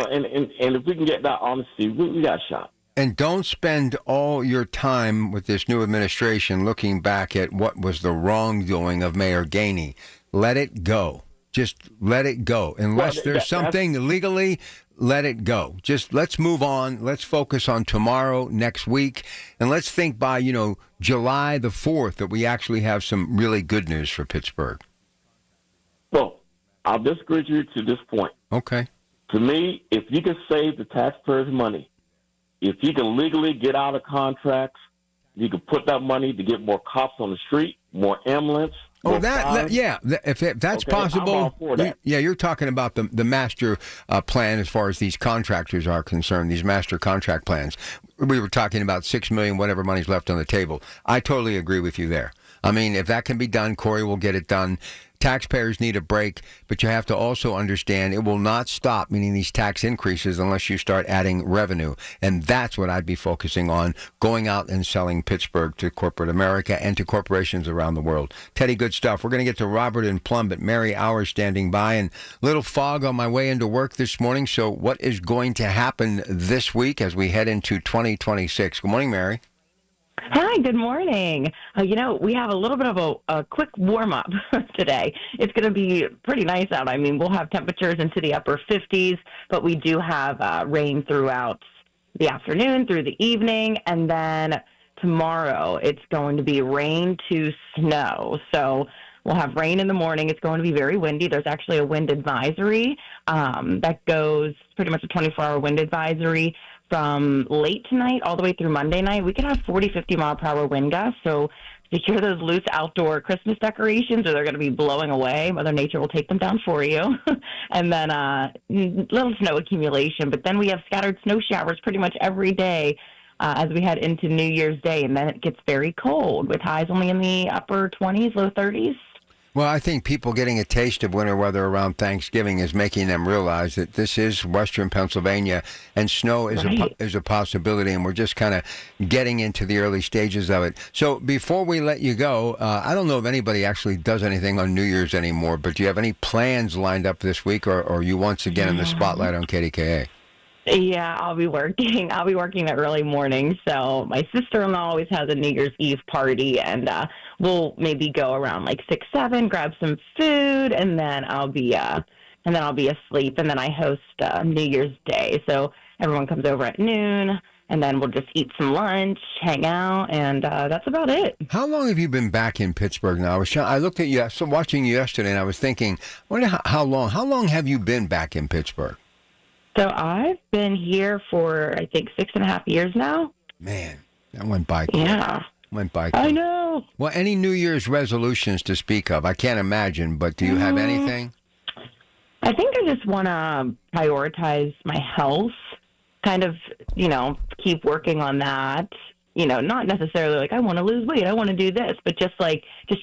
if we can get that honesty, we got a shot. And don't spend all your time with this new administration looking back at what was wrongdoing of Mayor Gainey. Let it go. Just let it go. Unless there's something legally, let it go. Just let's move on. Let's focus on tomorrow, next week. And let's think by, July the 4th that we actually have some really good news for Pittsburgh. Well, I'll disagree with you to this point. Okay. To me, if you can save the taxpayers' money, if you can legally get out of contracts, you can put that money to get more cops on the street, more ambulance. Oh, if that's possible. I'm all for that. You're talking about the master plan as far as these contractors are concerned, these master contract plans. We were talking about $6 million, whatever money's left on the table. I totally agree with you there. I mean, if that can be done, Corey will get it done. Taxpayers need a break, but you have to also understand it will not stop, meaning these tax increases, unless you start adding revenue. And that's what I'd be focusing on, going out and selling Pittsburgh to corporate America and to corporations around the world. Teddy, good stuff. We're going to get to Robert and Plum, but Mary Hour standing by, and little fog on my way into work this morning. So what is going to happen this week as we head into 2026? Good morning, Mary. Hi, good morning. We have a little bit of a quick warm-up today. It's going to be pretty nice out. I mean, we'll have temperatures into the upper 50s, but we do have rain throughout the afternoon, through the evening, and then tomorrow it's going to be rain to snow. So we'll have rain in the morning. It's going to be very windy. There's actually a wind advisory that goes pretty much a 24-hour wind advisory from late tonight all the way through Monday night. We could have 40, 50 mile per hour wind gusts. So secure those loose outdoor Christmas decorations or they're going to be blowing away. Mother Nature will take them down for you. And then little snow accumulation. But then we have scattered snow showers pretty much every day as we head into New Year's Day. And then it gets very cold with highs only in the upper 20s, low 30s. Well, I think people getting a taste of winter weather around Thanksgiving is making them realize that this is Western Pennsylvania and snow is a possibility, and we're just kind of getting into the early stages of it. So before we let you go, I don't know if anybody actually does anything on New Year's anymore, but do you have any plans lined up this week, or are you once again in the spotlight on KDKA? Yeah, I'll be working. I'll be working the early morning. So my sister-in-law always has a New Year's Eve party, and we'll maybe go around like 6, 7, grab some food, and then I'll be asleep. And then I host New Year's Day, so everyone comes over at noon, and then we'll just eat some lunch, hang out, and that's about it. How long have you been back in Pittsburgh now? I looked at you, so watching you yesterday, and I was thinking, I wonder how long. How long have you been back in Pittsburgh? So I've been here for, I think, 6.5 years now. Man, that went by quick. Yeah. Went by quick. I know. Well, any New Year's resolutions to speak of? I can't imagine, but do you have anything? I think I just want to prioritize my health, kind of, keep working on that. Not necessarily like I want to lose weight, I want to do this, but just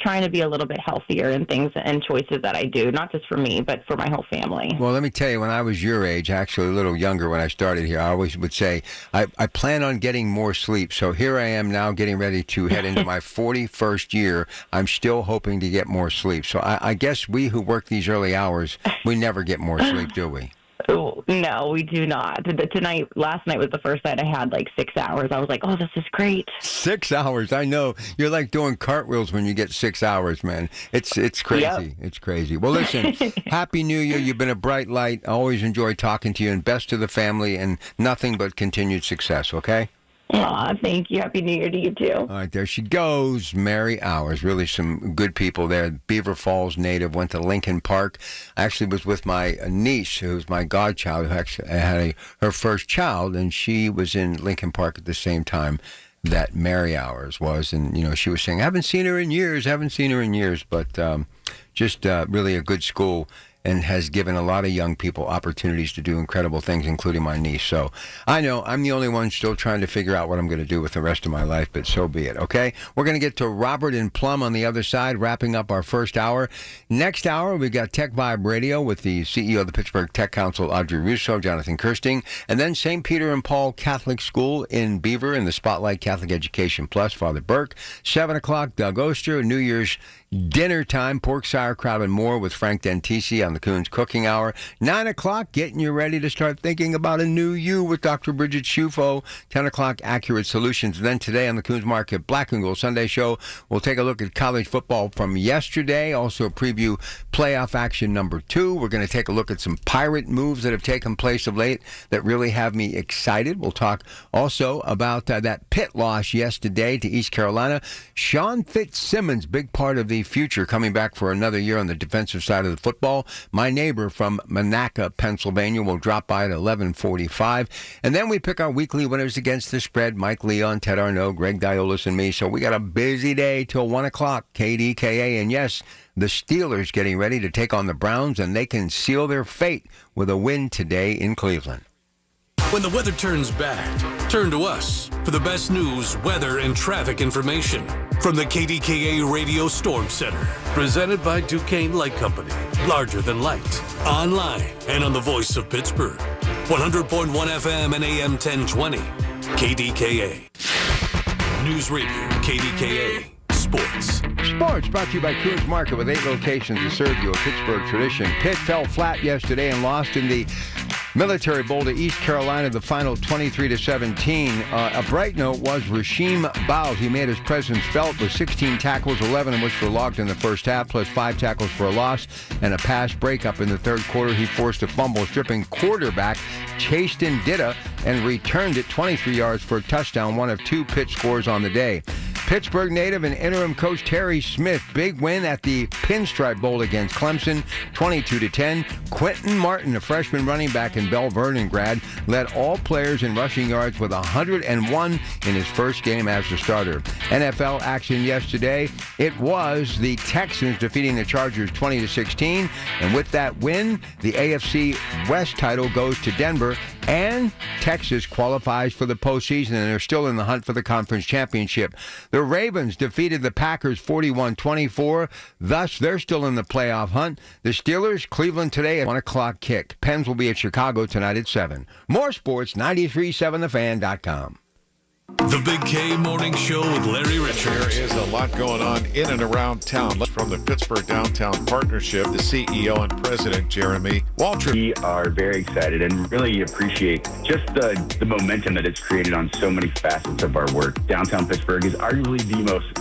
trying to be a little bit healthier in things and choices that I do, not just for me, but for my whole family. Well, let me tell you, when I was your age, actually a little younger when I started here, I always would say, I plan on getting more sleep. So here I am now getting ready to head into my 41st year. I'm still hoping to get more sleep. So I guess we who work these early hours, we never get more sleep, do we? No, we do not. Last night was the first night I had like 6 hours. I was like, oh, this is great. 6 hours. I know. You're like doing cartwheels when you get 6 hours, man. It's crazy. Yep. It's crazy. Well, listen, Happy New Year. You've been a bright light. I always enjoy talking to you, and best to the family, and nothing but continued success, okay? Aw, thank you. Happy New Year to you, too. All right, there she goes, Mary Hours. Really some good people there. Beaver Falls native, went to Lincoln Park. I actually was with my niece, who's my godchild, who actually had her first child, and she was in Lincoln Park at the same time that Mary Hours was. And, she was saying, I haven't seen her in years, but just really a good school, and has given a lot of young people opportunities to do incredible things, including my niece. So I know I'm the only one still trying to figure out what I'm going to do with the rest of my life, but so be it, okay? We're going to get to Robert and Plum on the other side, wrapping up our first hour. Next hour, we've got Tech Vibe Radio with the CEO of the Pittsburgh Tech Council, Audrey Russo, Jonathan Kirsting, and then St. Peter and Paul Catholic School in Beaver in the Spotlight Catholic Education Plus, Father Burke. 7 o'clock, Doug Oster, New Year's dinner time, pork, sauerkraut, and more with Frank Dentisi on the Coons Cooking Hour. 9 o'clock, getting you ready to start thinking about a new you with Dr. Bridget Schufo. 10 o'clock, Accurate Solutions. And then today on the Coons Market Black and Gold Sunday Show, we'll take a look at college football from yesterday, also preview playoff action number 2. We're going to take a look at some Pirate moves that have taken place of late that really have me excited. We'll talk also about that Pitt loss yesterday to East Carolina. Sean Fitzsimmons, big part of the future, coming back for another year on the defensive side of the football. My neighbor from Monaca, Pennsylvania, will drop by at 11:45. And then we pick our weekly winners against the spread. Mike Leon, Ted Arnaud, Greg Diolis, and me. So we got a busy day till 1 o'clock. KDKA. And yes, the Steelers getting ready to take on the Browns, and they can seal their fate with a win today in Cleveland. When the weather turns bad, turn to us for the best news, weather, and traffic information from the KDKA Radio Storm Center. Presented by Duquesne Light Company. Larger than light. Online and on the voice of Pittsburgh. 100.1 FM and AM 1020. KDKA. News Radio KDKA. Sports brought to you by Coons Market with 8 locations to serve you, a Pittsburgh tradition. Pitt fell flat yesterday and lost in the Military Bowl to East Carolina, the final 23-17. A bright note was Rasheem Bowles. He made his presence felt with 16 tackles, 11 of which were logged in the first half, plus 5 tackles for a loss and a pass breakup in the third quarter. He forced a fumble, stripping quarterback Chaston Ditta, and returned it 23 yards for a touchdown, one of 2 Pitt scores on the day. Pittsburgh native and interim coach Terry Smith, big win at the Pinstripe Bowl against Clemson, 22-10. Quentin Martin, a freshman running back in Bell Vernon grad, led all players in rushing yards with 101 in his first game as a starter. NFL action yesterday, it was the Texans defeating the Chargers 20-16, and with that win, the AFC West title goes to Denver, and Texas qualifies for the postseason, and they're still in the hunt for the conference championship. The Ravens defeated the Packers 41-24. Thus, they're still in the playoff hunt. The Steelers, Cleveland today at 1 o'clock kick. Pens will be at Chicago tonight at 7. More sports, 93.7thefan.com. The Big K Morning Show with Larry Richards. There is a lot going on in and around town. From the Pittsburgh Downtown Partnership, the CEO and President, Jeremy Waltrip. We are very excited and really appreciate just the momentum that it's created on so many facets of our work. Downtown Pittsburgh is arguably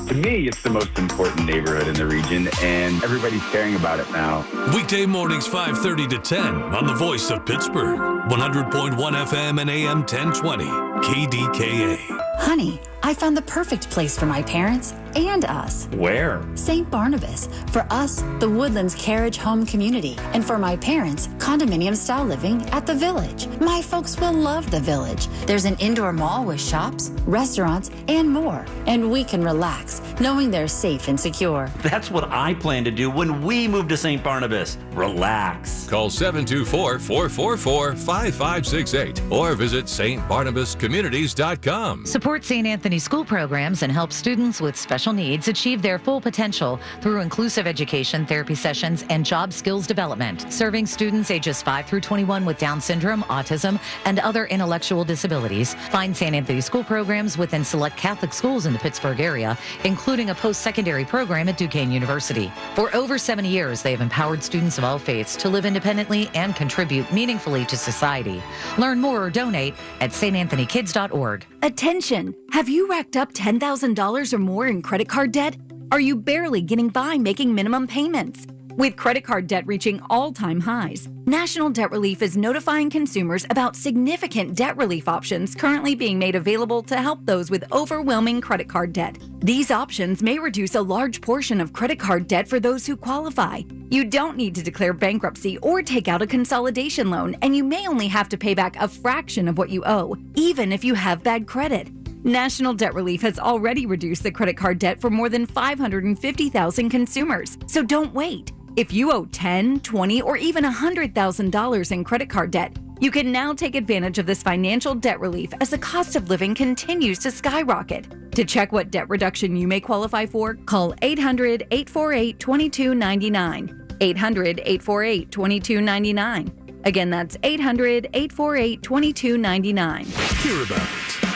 to me, it's the most important neighborhood in the region, and everybody's caring about it now. Weekday mornings 5:30 to 10 on the Voice of Pittsburgh. 100.1 FM and AM 1020. KDKA. Honey, I found the perfect place for my parents and us. Where? St. Barnabas. For us, the Woodlands Carriage Home Community. And for my parents, condominium-style living at the Village. My folks will love the Village. There's an indoor mall with shops, restaurants, and more. And we can relax, knowing they're safe and secure. That's what I plan to do when we move to St. Barnabas. Relax. Call 724-444-5568 or visit stbarnabascommunities.com. Support St. Anthony school programs and help students with special needs achieve their full potential through inclusive education, therapy sessions, and job skills development. Serving students ages 5 through 21 with Down syndrome, autism, and other intellectual disabilities. Find St. Anthony school programs within select Catholic schools in the Pittsburgh area, including a post-secondary program at Duquesne University. For over 70 years, they have empowered students of all faiths to live independently and contribute meaningfully to society. Learn more or donate at stanthonykids.org. Attention! Have you racked up $10,000 or more in credit card debt? Are you barely getting by making minimum payments? With credit card debt reaching all-time highs, National Debt Relief is notifying consumers about significant debt relief options currently being made available to help those with overwhelming credit card debt. These options may reduce a large portion of credit card debt for those who qualify. You don't need to declare bankruptcy or take out a consolidation loan, and you may only have to pay back a fraction of what you owe, even if you have bad credit. National Debt Relief has already reduced the credit card debt for more than 550,000 consumers, so don't wait. If you owe $10,000, $20,000, or even $100,000 in credit card debt, you can now take advantage of this financial debt relief as the cost of living continues to skyrocket. To check what debt reduction you may qualify for, call 800-848-2299. 800-848-2299. Again, that's 800-848-2299. Hear about it.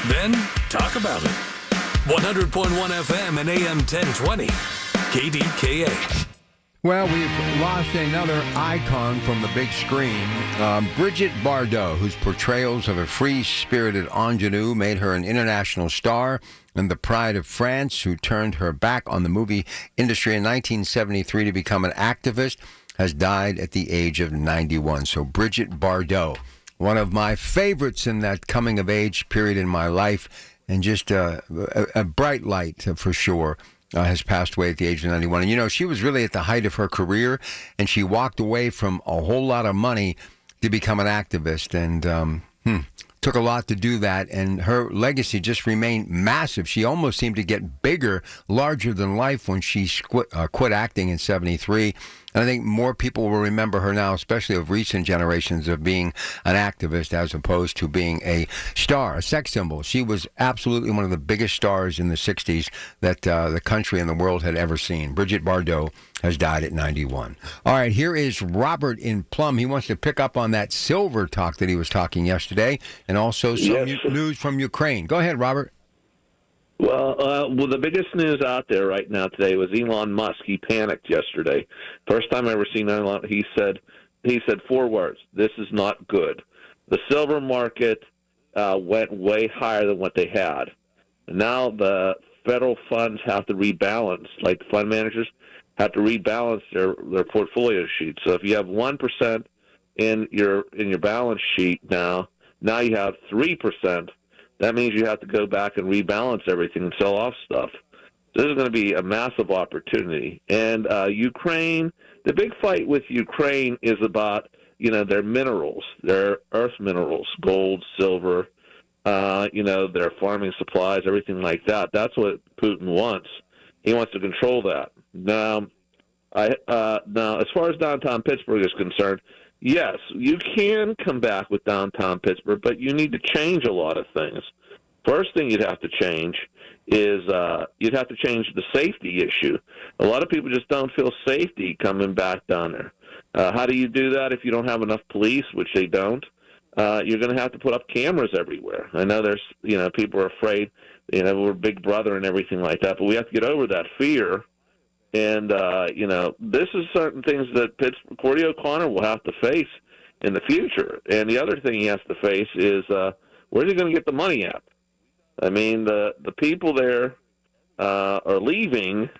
Then talk about it. 100.1 FM and AM 1020. KDKA. Well, we've lost another icon from the big screen. Brigitte Bardot, whose portrayals of a free-spirited ingenue made her an international star and the pride of France, who turned her back on the movie industry in 1973 to become an activist, has died at the age of 91. So Brigitte Bardot, one of my favorites in that coming-of-age period in my life, and just a bright light for sure. Has passed away at the age of 91. And, you know, she was really at the height of her career, and she walked away from a whole lot of money to become an activist, and took a lot to do that, and her legacy just remained massive. She almost seemed to get bigger, larger than life when she quit acting in 73. And I think more people will remember her now, especially of recent generations, of being an activist as opposed to being a star, a sex symbol. She was absolutely one of the biggest stars in the 60s that the country and the world had ever seen. Brigitte Bardot has died at 91. All right, here is Robert in Plum. He wants to pick up on that silver talk that he was talking yesterday, and also some news from Ukraine. Go ahead, Robert. Well, the biggest news out there right now today was Elon Musk. He panicked yesterday. First time I ever seen Elon. He said 4 words: "This is not good." The silver market went way higher than what they had. Now the federal funds have to rebalance, like the fund managers have to rebalance their portfolio sheet. So if you have 1% in your balance sheet now you have 3%. That means you have to go back and rebalance everything and sell off stuff. This is going to be a massive opportunity. And Ukraine, the big fight with Ukraine is about, their minerals, their earth minerals, gold, silver, their farming supplies, everything like that. That's what Putin wants. He wants to control that. Now, as far as downtown Pittsburgh is concerned, yes, you can come back with downtown Pittsburgh, but you need to change a lot of things. First thing you'd have to change is you'd have to change the safety issue. A lot of people just don't feel safety coming back down there. How do you do that if you don't have enough police, which they don't? You're going to have to put up cameras everywhere. I know there's, people are afraid, we're Big Brother and everything like that, but we have to get over that fear. And, this is certain things that Cordy O'Connor will have to face in the future. And the other thing he has to face is where's he going to get the money at? I mean, the people there are leaving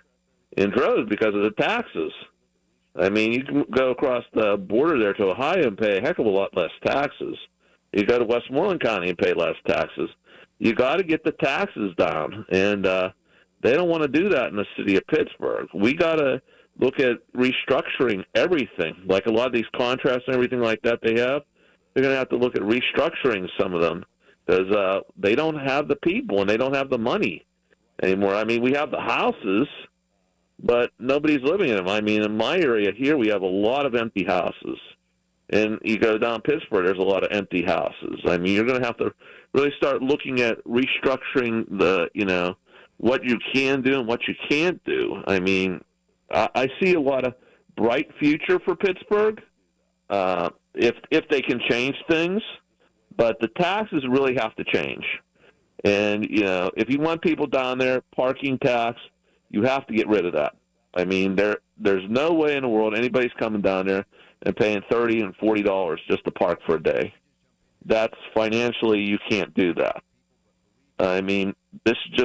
in droves because of the taxes. I mean, you can go across the border there to Ohio and pay a heck of a lot less taxes. You go to Westmoreland County and pay less taxes. You got to get the taxes down, and they don't want to do that in the city of Pittsburgh. We got to look at restructuring everything, like a lot of these contracts and everything like that they have. They're going to have to look at restructuring some of them because they don't have the people and they don't have the money anymore. I mean, we have the houses, but nobody's living in them. I mean, in my area here, we have a lot of empty houses. And you go down Pittsburgh, there's a lot of empty houses. I mean, you're going to have to really start looking at restructuring the, what you can do and what you can't do. I mean, I see a lot of bright future for Pittsburgh if they can change things, but the taxes really have to change. And, if you want people down there, parking tax, you have to get rid of that. I mean, there's no way in the world anybody's coming down there and paying $30 and $40 just to park for a day. That's financially, you can't do that. I mean, this is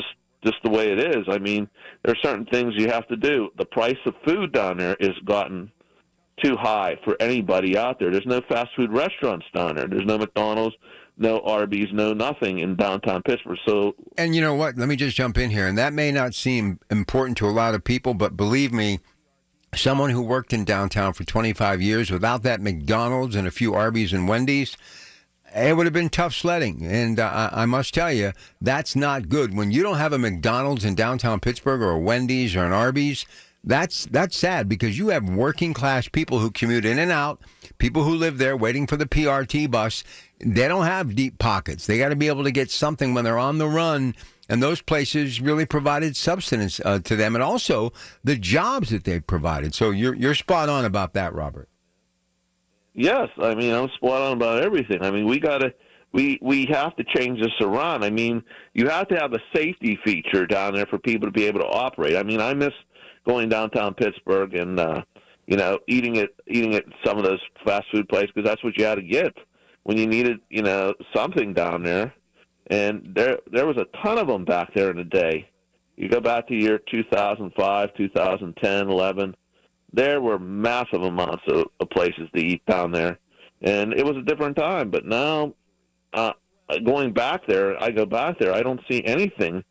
just the way it is. I mean, there are certain things you have to do. The price of food down there has gotten too high for anybody out there. There's no fast food restaurants down there. There's no McDonald's, no Arby's, no nothing in downtown Pittsburgh. So, and you know what? Let me just jump in here. And that may not seem important to a lot of people, but believe me, someone who worked in downtown for 25 years, without that McDonald's and a few Arby's and Wendy's, it would have been tough sledding. And I must tell you, that's not good. When you don't have a McDonald's in downtown Pittsburgh or a Wendy's or an Arby's, that's sad because you have working class people who commute in and out, people who live there waiting for the PRT bus. They don't have deep pockets. They got to be able to get something when they're on the run. And those places really provided subsistence to them, and also the jobs that they provided. So you're spot on about that, Robert. Yes, I mean, I'm spot on about everything. I mean, we have to change this around. I mean, you have to have a safety feature down there for people to be able to operate. I mean, I miss going downtown Pittsburgh and eating at some of those fast food places because that's what you had to get when you needed something down there. And there was a ton of them back there in the day. You go back to year 2005, 2010, 11. There were massive amounts of places to eat down there, and it was a different time. But now, going back there, I don't see anything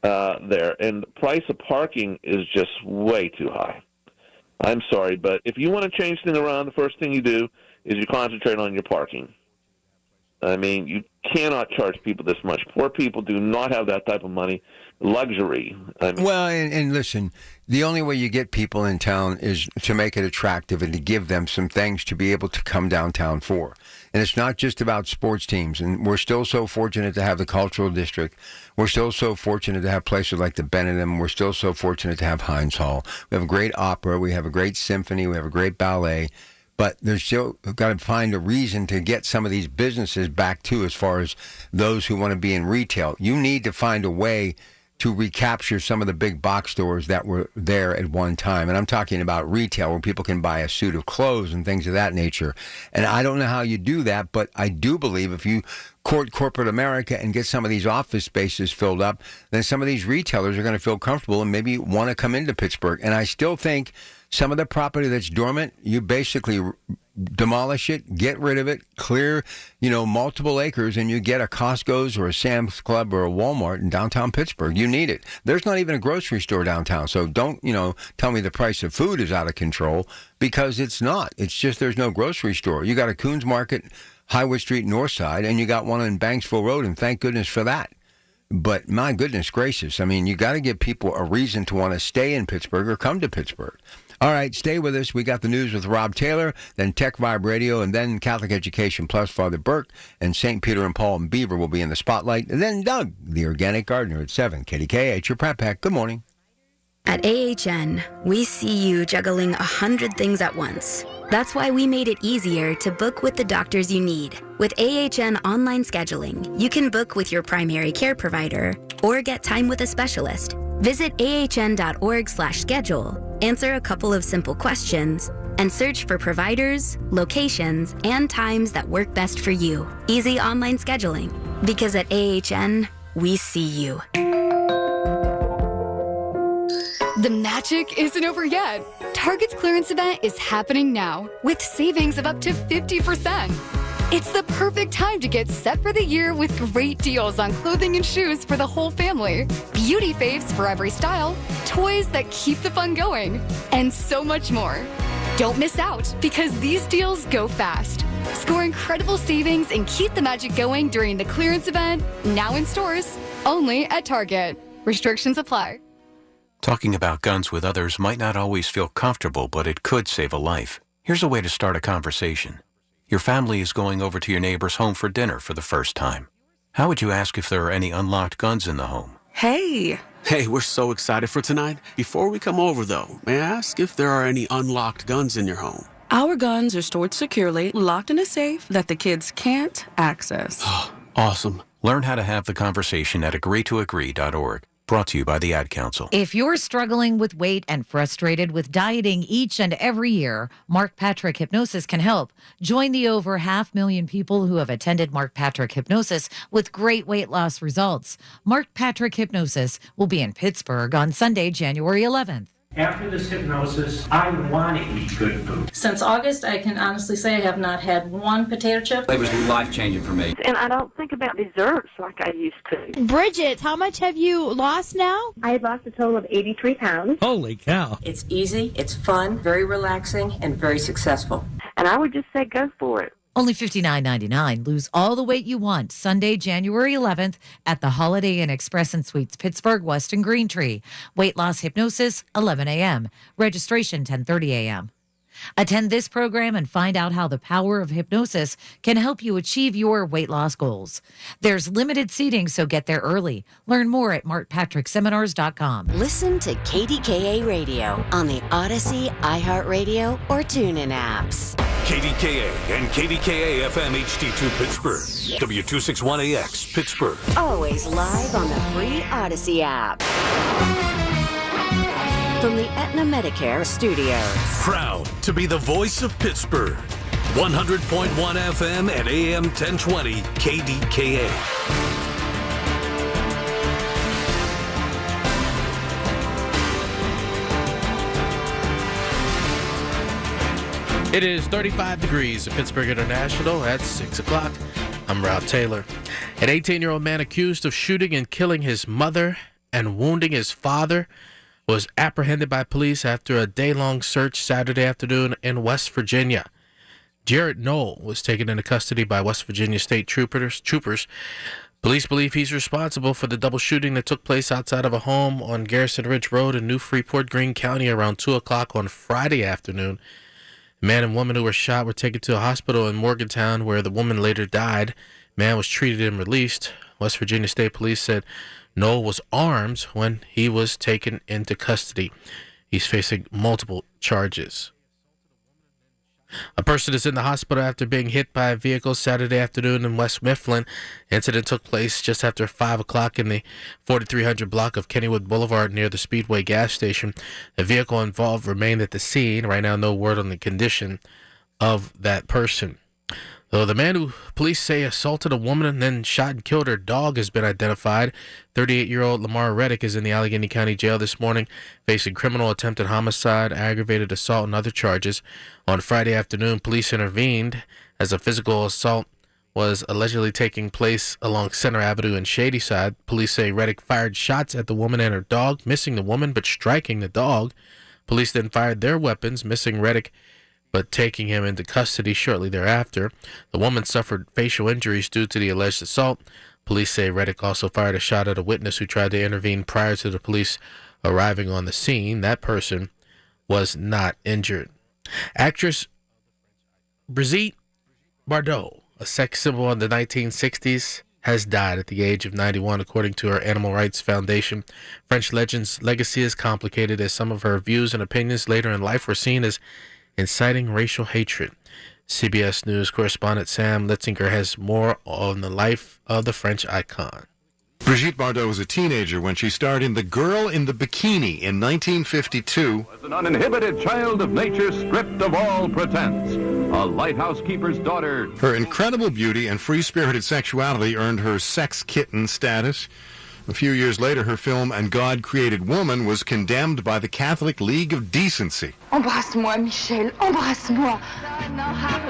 there, and the price of parking is just way too high. I'm sorry, but if you want to change things around, the first thing you do is you concentrate on your parking. I mean, you cannot charge people this much. Poor people do not have that type of money. Luxury. Well, and listen, the only way you get people in town is to make it attractive and to give them some things to be able to come downtown for. And it's not just about sports teams. And we're still so fortunate to have the Cultural District. We're still so fortunate to have places like the Benedum. We're still so fortunate to have Heinz Hall. We have a great opera. We have a great symphony. We have a great ballet. But there's still got to find a reason to get some of these businesses back too, as far as those who want to be in retail. You need to find a way to recapture some of the big box stores that were there at one time. And I'm talking about retail where people can buy a suit of clothes and things of that nature. And I don't know how you do that, but I do believe if you court corporate America and get some of these office spaces filled up, then some of these retailers are going to feel comfortable and maybe want to come into Pittsburgh. And I still think some of the property that's dormant, you basically demolish it, get rid of it, clear, multiple acres, and you get a Costco's or a Sam's Club or a Walmart in downtown Pittsburgh. You need it. There's not even a grocery store downtown, so don't, tell me the price of food is out of control, because it's not. It's just there's no grocery store. You got a Coons Market, Highway Street, North Side, and you got one on Banksville Road, and thank goodness for that. But my goodness gracious, you got to give people a reason to want to stay in Pittsburgh or come to Pittsburgh. All right, stay with us. We got the news with Rob Taylor, then Tech Vibe Radio, and then Catholic Education Plus, Father Burke, and St. Peter and Paul and Beaver will be in the spotlight. And then Doug, the organic gardener at 7. KDKA, it's your Pratt Pack. Good morning. At AHN, we see you juggling 100 things at once. That's why we made it easier to book with the doctors you need. With AHN online scheduling, you can book with your primary care provider or get time with a specialist. Visit ahn.org/schedule, answer a couple of simple questions, and search for providers, locations, and times that work best for you. Easy online scheduling. Because at AHN, we see you. The magic isn't over yet. Target's clearance event is happening now with savings of up to 50%. It's the perfect time to get set for the year with great deals on clothing and shoes for the whole family, beauty faves for every style, toys that keep the fun going, and so much more. Don't miss out, because these deals go fast. Score incredible savings and keep the magic going during the clearance event, now in stores, only at Target. Restrictions apply. Talking about guns with others might not always feel comfortable, but it could save a life. Here's a way to start a conversation. Your family is going over to your neighbor's home for dinner for the first time. How would you ask if there are any unlocked guns in the home? Hey, we're so excited for tonight. Before we come over, though, may I ask if there are any unlocked guns in your home? Our guns are stored securely, locked in a safe that the kids can't access. Awesome. Learn how to have the conversation at agreetoagree.org. Brought to you by the Ad Council. If you're struggling with weight and frustrated with dieting each and every year, Mark Patrick Hypnosis can help. Join the over 500,000 people who have attended Mark Patrick Hypnosis with great weight loss results. Mark Patrick Hypnosis will be in Pittsburgh on Sunday, January 11th. After this hypnosis, I want to eat good food. Since August, I can honestly say I have not had one potato chip. It was life-changing for me. And I don't think about desserts like I used to. Bridget, how much have you lost now? I had lost a total of 83 pounds. Holy cow. It's easy, it's fun, very relaxing, and very successful. And I would just say go for it. Only $59.99. Lose all the weight you want. Sunday, January 11th at the Holiday Inn Express and Suites, Pittsburgh, West and Green Tree. Weight loss hypnosis, 11 a.m. Registration, 10:30 a.m. Attend this program and find out how the power of hypnosis can help you achieve your weight loss goals. There's limited seating, so get there early. Learn more at markpatrickseminars.com. Listen to KDKA Radio on the Odyssey, iHeartRadio, or TuneIn apps. KDKA and KDKA-FM HD2 Pittsburgh. W261AX Pittsburgh. Always live on the free Odyssey app. From the Aetna Medicare Studios. Proud to be the voice of Pittsburgh. 100.1 FM and AM 1020 KDKA. It is 35 degrees at Pittsburgh International at 6 o'clock. I'm Rob Taylor. An 18-year-old man accused of shooting and killing his mother and wounding his father was apprehended by police after a day-long search Saturday afternoon in West Virginia. Jared Knoll was taken into custody by West Virginia State Troopers. Police believe he's responsible for the double shooting that took place outside of a home on Garrison Ridge Road in New Freeport, Greene County around 2 o'clock on Friday afternoon. The man and woman who were shot were taken to a hospital in Morgantown, where the woman later died. Man was treated and released. West Virginia State Police said Knoll was armed when he was taken into custody. He's facing multiple charges. A person is in the hospital after being hit by a vehicle Saturday afternoon in West Mifflin. The incident took place just after 5 o'clock in the 4300 block of Kennywood Boulevard near the Speedway gas station. The vehicle involved remained at the scene. Right now, no word on the condition of that person. Though the man who police say assaulted a woman and then shot and killed her dog has been identified. 38-year-old Lamar Reddick is in the Allegheny County Jail this morning, facing criminal attempted homicide, aggravated assault, and other charges. On Friday afternoon, police intervened as a physical assault was allegedly taking place along Center Avenue and Shadyside. Police say Reddick fired shots at the woman and her dog, missing the woman but striking the dog. Police then fired their weapons, missing Reddick but taking him into custody shortly thereafter. The woman suffered facial injuries due to the alleged assault. Police say Reddick also fired a shot at a witness who tried to intervene prior to the police arriving on the scene. That person was not injured. Actress Brigitte Bardot, a sex symbol in the 1960s, has died at the age of 91, according to her Animal Rights Foundation. French legend's legacy is complicated, as some of her views and opinions later in life were seen as inciting racial hatred. CBS News correspondent Sam Litzinger has more on the life of the French icon. Brigitte Bardot was a teenager when she starred in The Girl in the Bikini in 1952. As an uninhibited child of nature stripped of all pretense, a lighthouse keeper's daughter. Her incredible beauty and free-spirited sexuality earned her sex kitten status. A few years later, her film And God Created Woman was condemned by the Catholic League of Decency. Embrasse-moi, Michel, embrasse-moi.